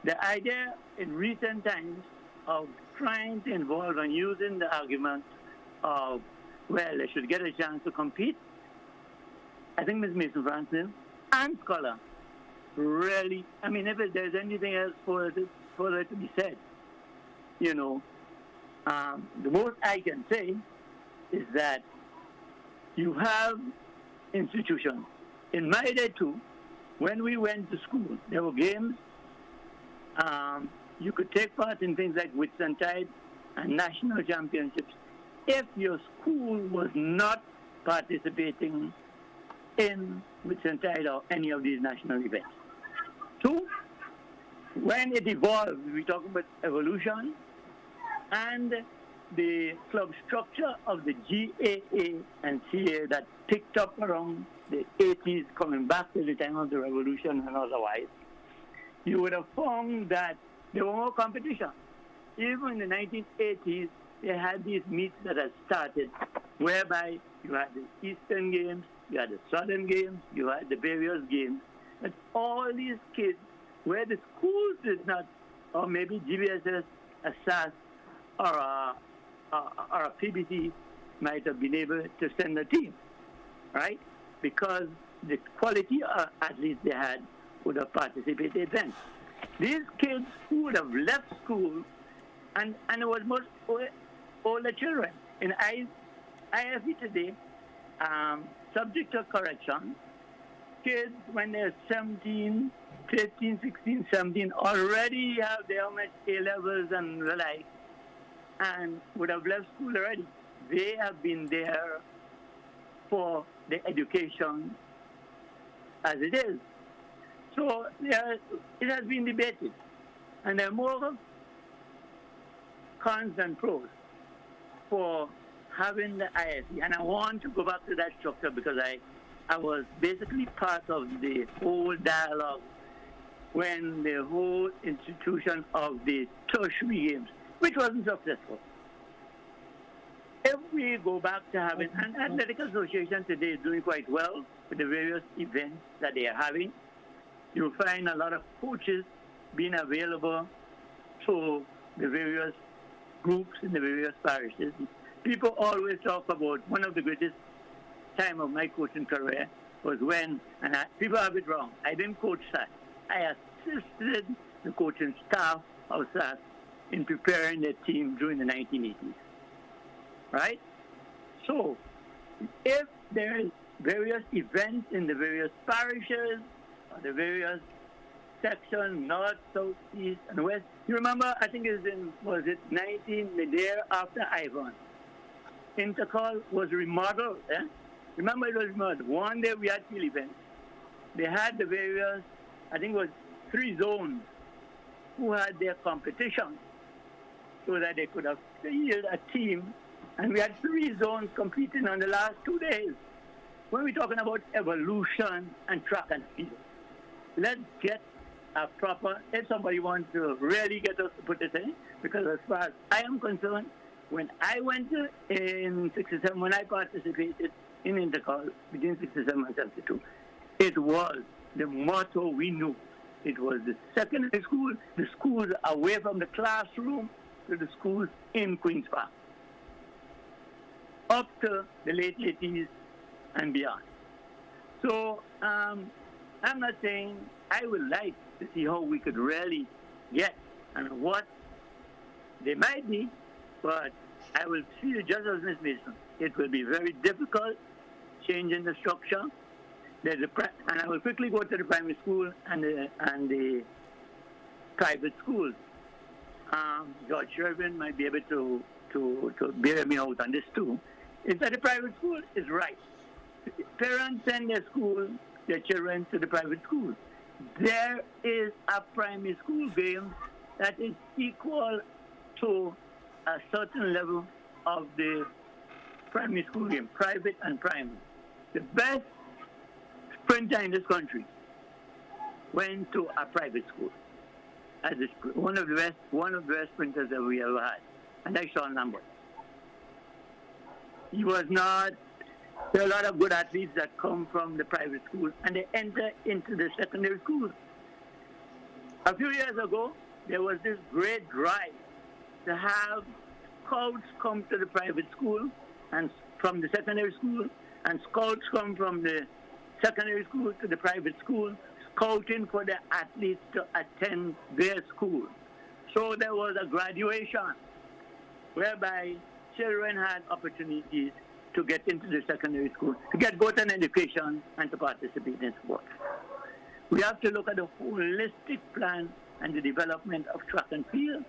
The idea in recent times of trying to involve and using the argument of, well, they should get a chance to compete. I think Ms. Mason Franklin and Scholar really, if there's anything else for it to be said, The most I can say is that you have institutions. In my day too, when we went to school, there were games. You could take part in things like Whitsuntide and national championships if your school was not participating in Whitsuntide or any of these national events. Two, when it evolved, we talk about evolution and the club structure of the GAA and CA that picked up around the 80s, coming back to the time of the revolution and otherwise, you would have found that there were more competition. Even in the 1980s, they had these meets that had started, whereby you had the Eastern Games, you had the Southern Games, you had the various games. But all these kids, where the schools did not, or maybe GBSS, a SAS, or a PBC might have been able to send a team, right? Because the quality of athletes they had would have participated then. These kids who would have left school, and it was most older children. In IFE today, subject to correction, kids when they're 17, 15, 16, 17 already have their A-levels and the like, and would have left school already. They have been there for the education as it is. So it has been debated, and there are more cons than pros for having the IFE. And I want to go back to that structure because I was basically part of the whole dialogue when the whole institution of the tertiary games, which wasn't successful. If we go back to having, and Athletic Association today is doing quite well with the various events that they are having, you'll find a lot of coaches being available to the various groups in the various parishes. People always talk about one of the greatest time of my coaching career was when, and people have it wrong, I didn't coach SAS. I assisted the coaching staff of SAS in preparing their team during the 1980s, right? So, if there is various events in the various parishes, or the various sections, north, south, east, and west, you remember, I think it was 19, the year after Ivan, Intercol was remodeled, eh? Remember it was remodeled. One day we had field events. They had the various, I think it was 3 zones who had their competition so that they could have field a team. And we had 3 zones competing on the last 2 days. When we're talking about evolution and track and field, let's get a proper, if somebody wants to really get us to put this in, because as far as I am concerned, when I went in 67, when I participated in Intercol between 67 and 72, it was the motto we knew. It was the secondary school, the schools away from the classroom to the schools in Queen's Park, up to the late 80s and beyond. So I'm not saying I would like to see how we could really get and what they might be, but I will feel just as Ms. Mason. It will be very difficult changing the structure. And I will quickly go to the primary school and the private schools. George Sherwin might be able to bear me out on this too. Is that the private school is right. Parents send their children to the private schools. There is a primary school game that is equal to a certain level of the primary school game, private and primary. The best sprinter in this country went to a private school as one of the best sprinters that we ever had, and that's Sean Lambert. He was not. There are a lot of good athletes that come from the private schools and they enter into the secondary schools. A few years ago, there was this great drive to have scouts come to the private school and from the secondary school, and scouts come from the secondary school to the private school, scouting for the athletes to attend their school. So there was a graduation. whereby children had opportunities to get into the secondary school, to get both an education and to participate in sports. We have to look at the holistic plan and the development of track and field,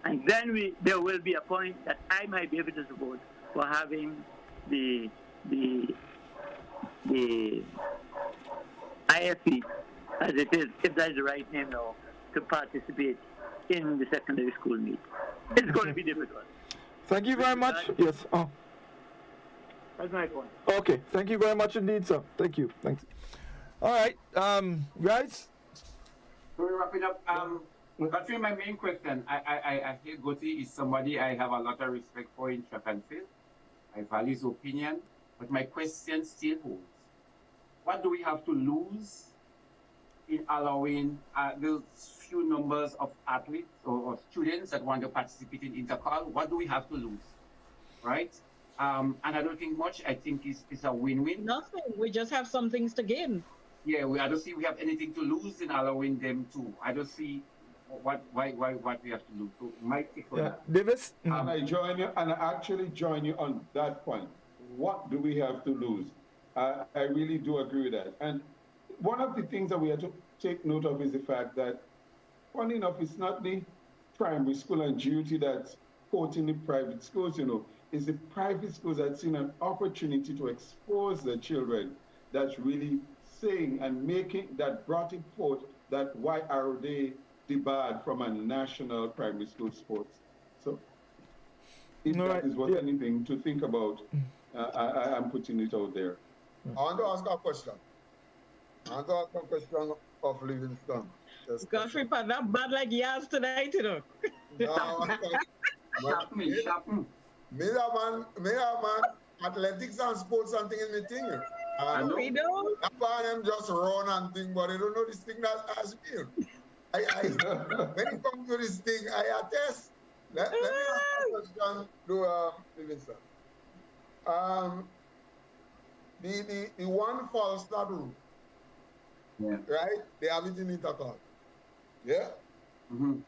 and then there will be a point that I might be able to support for having the IFE, as it is, if that's the right name now, to participate in the secondary school meet. It's going to be difficult. Thank you very much. Yes. Oh. That's my point. Okay. Thank you very much indeed, sir. Thank you. Thanks. All right, guys. So we're wrapping up. Goddfrey, my main question. I feel Gotti is somebody I have a lot of respect for in track and field. I value his opinion, but my question still holds. What do we have to lose in allowing those few numbers of athletes or students that want to participate in intercall? What do we have to lose, right? And I don't think much. I think it's a win-win. Nothing. We just have some things to gain. Yeah, I don't see we have anything to lose in allowing them to. I don't see what we have to lose. So Mike, Davis? And I join you, and I actually join you on that point. What do we have to lose? I really do agree with that. And one of the things that we have to take note of is the fact that, funny enough, it's not the primary school and duty that's quoting the private schools, It's the private schools that seen an opportunity to expose the children that's really saying and making that brought it forth that why are they debarred from a national primary school sports. So if that is what anything to think about, I'm putting it out there. I want to ask a question. Of Livingston. Goddfrey, that bad like yours tonight, No, me a man, athletics and sports and thing is my thing. We know. That man them just run and thing, but they don't know this thing that has been. When it comes to this thing, I attest. Let me ask a question to Livingston. The one false start rule, right? They have it in intercall. Yeah? Mm-hmm.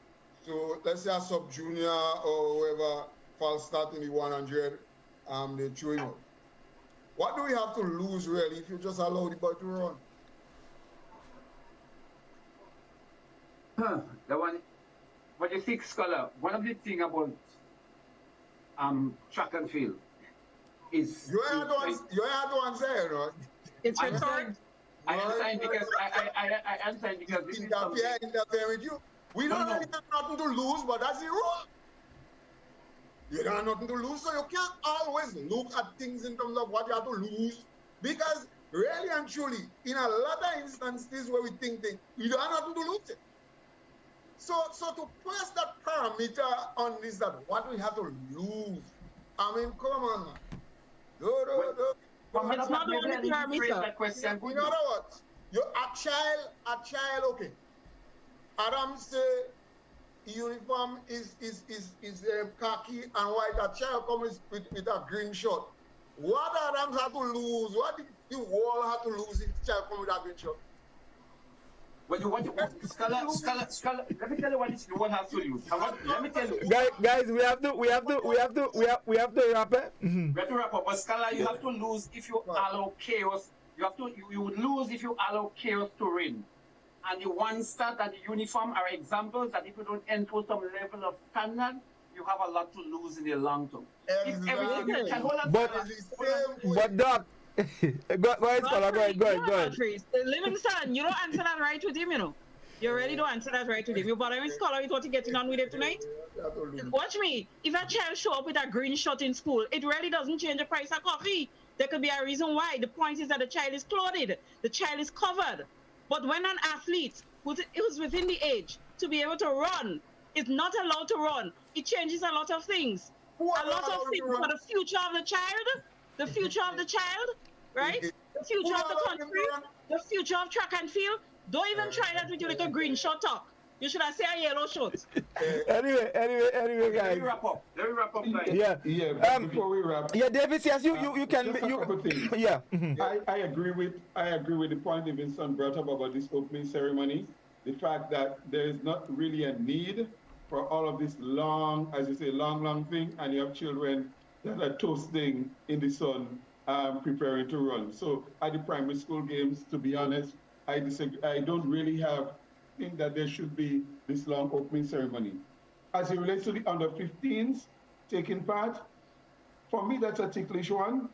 So let's say a sub-junior or whoever false start in the 100, they throw him out. What do we have to lose really if you just allow the boy to run? That one, what you think, Scholar? One of the things about track and field is you had to answer, It's rhetoric. I understand because I understand because this is something. Interfere with you. We don't really have nothing to lose, but that's the rule. You don't have nothing to lose, so you can't always look at things in terms of what you have to lose. Because really and truly, in a lot of instances where we think things, we don't have nothing to lose. So to press that parameter on this, that what we have to lose, I mean, come on, man. It's not the only parameter. In other words, a child, okay. Adam say uniform is khaki and white. A child comes with a green shirt. What Adams had to lose? What did the wall have to lose if the child comes with a green shirt? Scholar, let me tell you what this wall has to lose. Let me tell you. Guys, we have to wrap it. We have to wrap up. But Scholar, you have to lose if you allow chaos. You would lose if you allow chaos to reign. And the one start and the uniform are examples that if you don't enforce some level of standard, you have a lot to lose in the long term. But Doc, go ahead, Scholar, go ahead. Livingston, you don't answer that right with him, You really don't answer that right with him. You bothering Scholar with what you getting on with him tonight? Watch me. If a child show up with a green shirt in school, it really doesn't change the price of coffee. There could be a reason why. The point is that the child is clothed. The child is covered. But when an athlete who's within the age to be able to run is not allowed to run, it changes a lot of things. A lot of things for the future of the child, right? The future of the country, the future of track and field. Don't even try that with your little green shirt talk. You should have said a yellow shirt. Anyway, guys. Let me wrap up. Yeah. Before we wrap. Yeah, Davis. Yes, you can. Just a couple things. Yeah. I agree with the point Livingston brought up about this opening ceremony. The fact that there is not really a need for all of this long, as you say, long thing, and you have children that are toasting in the sun, preparing to run. So at the primary school games, to be honest, I disagree. I don't really think that there should be this long opening ceremony. As it relates to the under 15s taking part, for me, that's a ticklish one,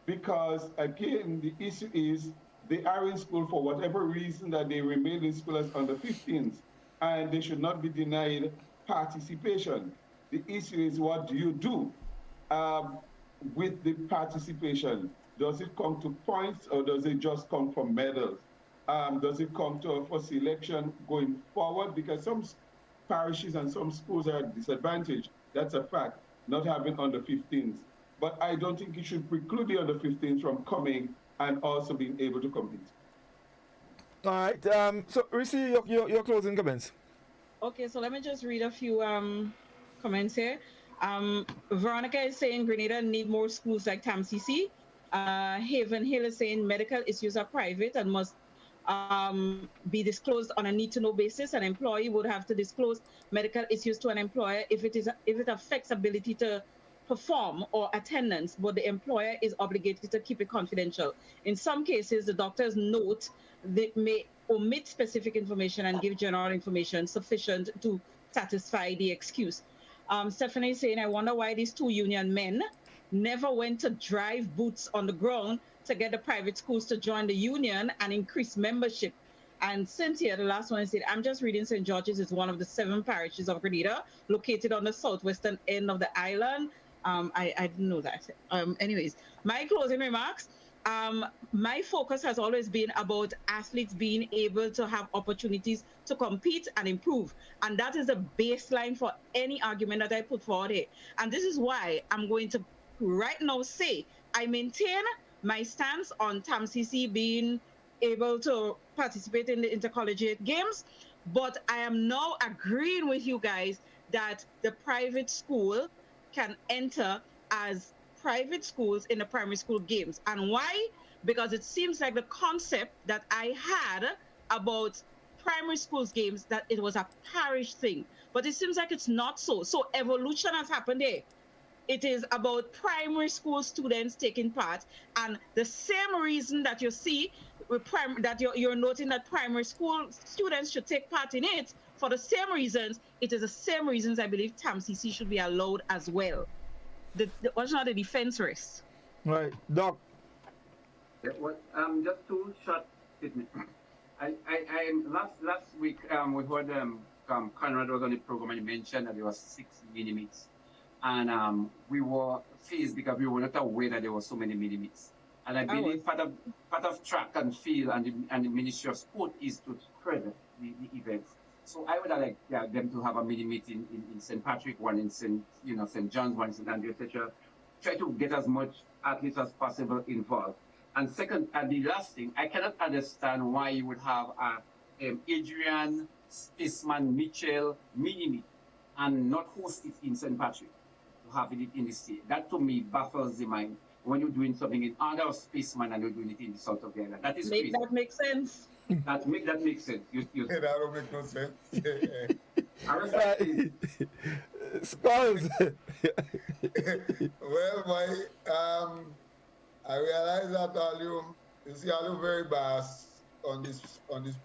because again, the issue is they are in school for whatever reason that they remain in school as under 15s, and they should not be denied participation. The issue is, what do you do with the participation? Does it come to points, or does it just come from medals? Does it come for selection going forward? Because some parishes and some schools are at disadvantage. That's a fact, not having under 15s. But I don't think it should preclude the under 15s from coming and also being able to compete. All right. So, Reece, your closing comments. Okay, so let me just read a few comments here. Veronica is saying Grenada need more schools like TAMCC. Haven Hill is saying medical issues are private and must be disclosed on a need-to-know basis. An employee would have to disclose medical issues to an employer if it affects ability to perform or attendance, but the employer is obligated to keep it confidential. In some cases, the doctor's note they may omit specific information and give general information sufficient to satisfy the excuse. Stephanie is saying, I wonder why these two union men never went to drive boots on the ground to get the private schools to join the union and increase membership. And Cynthia, the last one, said, I'm just reading St. George's is one of the 7 parishes of Grenada, located on the southwestern end of the island. I didn't know that. Anyways, my closing remarks. My focus has always been about athletes being able to have opportunities to compete and improve. And that is the baseline for any argument that I put forward here. And this is why I'm going to right now say I maintain my stance on TAMCC being able to participate in the intercollegiate games. But I am now agreeing with you guys that the private school can enter as private schools in the primary school games. And why? Because it seems like the concept that I had about primary schools games, that it was a parish thing. But it seems like it's not so. So evolution has happened there. It is about primary school students taking part. And the same reason that you see that you're noting that primary school students should take part in it, for the same reasons, it is the same reasons I believe TAMCC should be allowed as well. What's not the defense risk? Right, Doc. Yeah, well, just 2 short statements. I last week we heard Conrad was on the program and he mentioned that there was 6 mini meets, and we were phased because we were not aware that there were so many mini meets. And I believe part of track and field and the Ministry of Sport is to spread the events. So I would like them to have a mini meet in St. Patrick, one in St. John's, one in St. Andrew, etc. Try to get as much athletes as possible involved. And second, and the last thing, I cannot understand why you would have a Adrian, Spaceman, Mitchell mini meet and not host it in St. Patrick, to have it in the state. That to me baffles the mind. When you're doing something in honor of Spaceman and you're doing it in the south of the island, that is crazy. That makes sense. That makes sense. That don't make no sense. Skulls. Well, I realize that all you very biased on this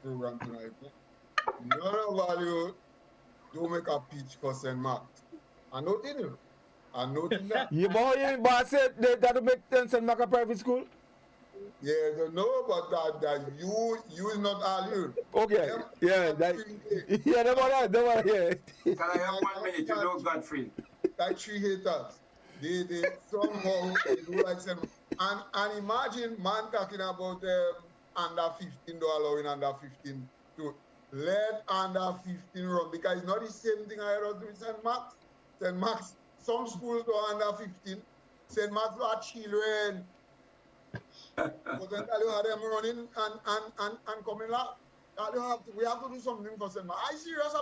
program tonight. None of all you do make a pitch for St. Mark. I'm noting you. I'm noting that. You said that will make St. Mark a private school? Yeah, don't know about that you is not all. Okay. Don't worry. Can I have 1 minute to know Goddfrey? That 3 haters. They somehow do like them. And imagine man talking about under 15 allowing under 15 to let under 15 run, because it's not the same thing I heard with St. Mark's. St. Mark's, some schools go under 15. St. Mark's are children. But then you have them running and coming out. We have to do something for St. Mark's. I'm serious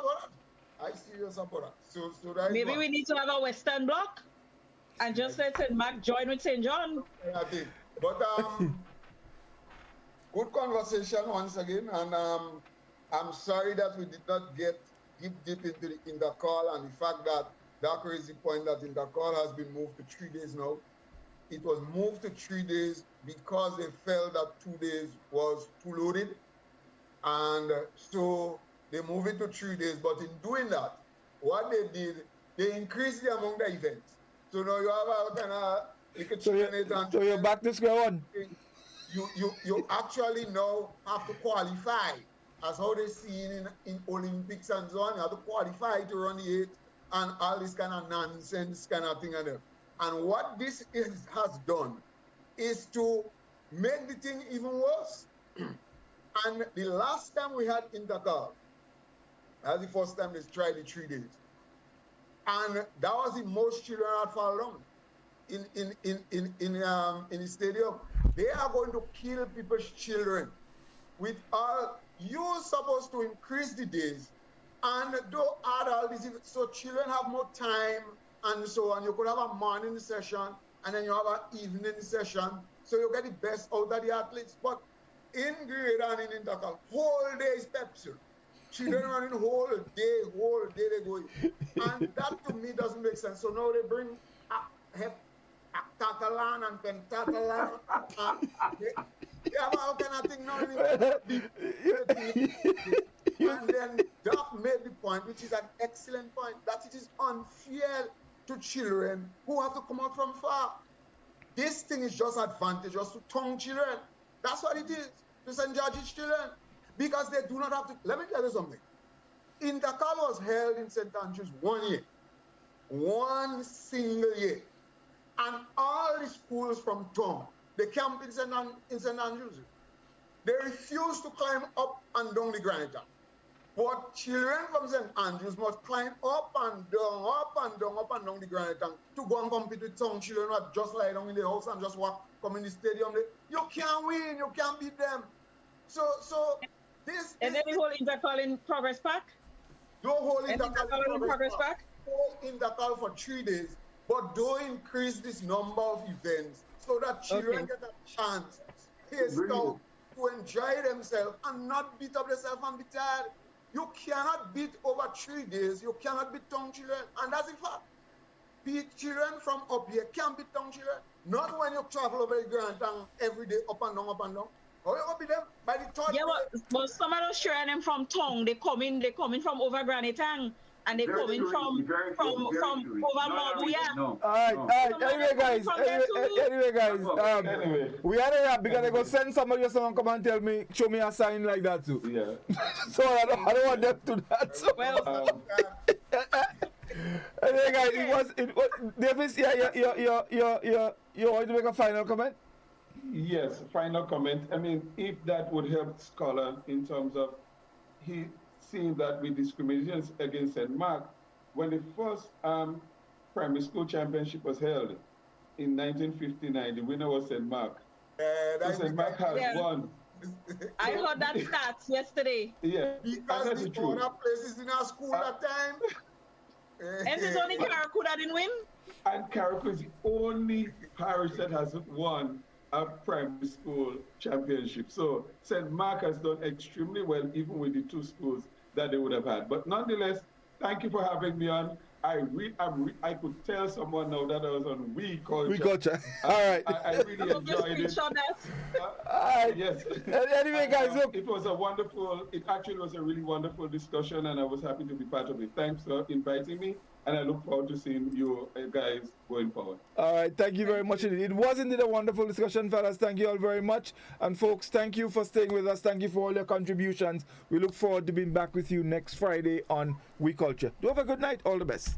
about that. So that maybe we need to have a Western block and just let St. Mark join with St. John. I think. But good conversation once again, and I'm sorry that we did not get deep into the intercall and the fact that crazy point that intercall has been moved to 3 days now. It was moved to 3 days because they felt that 2 days was too loaded. And so they moved it to 3 days. But in doing that, what they did, they increased the amount of events. So now you have a kind of... So you're back to square one. You actually now have to qualify, as how they see in Olympics and so on. You have to qualify to run the 8 and all this kind of nonsense kind of thing. And what this has done is to make the thing even worse. And the last time we had intercall, that's the first time they tried the 3 days. And that was the most children had fallen down in the stadium. They are going to kill people's children. With all, you're supposed to increase the days and don't add all these, so children have more time and so on. You could have a morning session and then you have an evening session, so you get the best out of the athletes. But in grade and in intercall, whole day is Pepsi. Children running whole day they go. And that to me doesn't make sense. So now they bring Tatalan and Pentatalan. They have all kind of thing now. And then Doc made the point, which is an excellent point, that it is unfair to children who have to come out from far. This thing is just advantageous to tongue children. That's what it is, to St. George's children. Because they do not have to. Let me tell you something. Intercall was held in St. Andrews 1 year. One single year. And all the schools from town, they camped in St. Andrews. They refused to climb up and down the granite. But children from St. Andrews must climb up and down, up and down the granite to go and compete with some children who are just lie down in the house and just walk, come in the stadium. You can't win, you can't beat them. So this... And then the whole intercall in Progress Park? Don't hold intercall in Progress Park. Hold intercall for 3 days, but don't increase this number of events so that children get a chance, to enjoy themselves and not beat up themselves and be tired. You cannot beat over 3 days. You cannot beat tongue children. And that's in fact. Beat children from up here can't beat tongue children. Not when you travel over the Grand Town every day, up and down, up and down. How you gonna beat them? By the third but some of those children from tongue, they come in from over Granite Town. And they come in from over Mabuya. No. All right. Anyway, guys. We had a rap because they go send somebody or someone come and tell me, show me a sign like that too. Yeah. So I don't want them to do that. So. Anyway, guys, it was Davis. You want to make a final comment? Yes, final comment. I mean, if that would help Scholar in terms of seeing that with discrimination against St. Mark, when the first primary school championship was held in 1959, the winner was St. Mark. So St. Mark has won. I heard that stats yesterday. Yeah, because the other places in our school that time. And it's only Carriacou that didn't win? And Carriacou is the only parish that has won a primary school championship. So St. Mark has done extremely well, even with the two schools that they would have had. But nonetheless, thank you for having me on. I could tell someone now that I was on We Culture. We Culture. All right. I really enjoyed it. Yes. Anyway, guys, look. It actually was a really wonderful discussion, and I was happy to be part of it. Thanks for inviting me, and I look forward to seeing you guys going forward. All right. Thank you very much. It was indeed a wonderful discussion, fellas. Thank you all very much. And folks, thank you for staying with us. Thank you for all your contributions. We look forward to being back with you next Friday on We Culture. Do have a good night. All the best.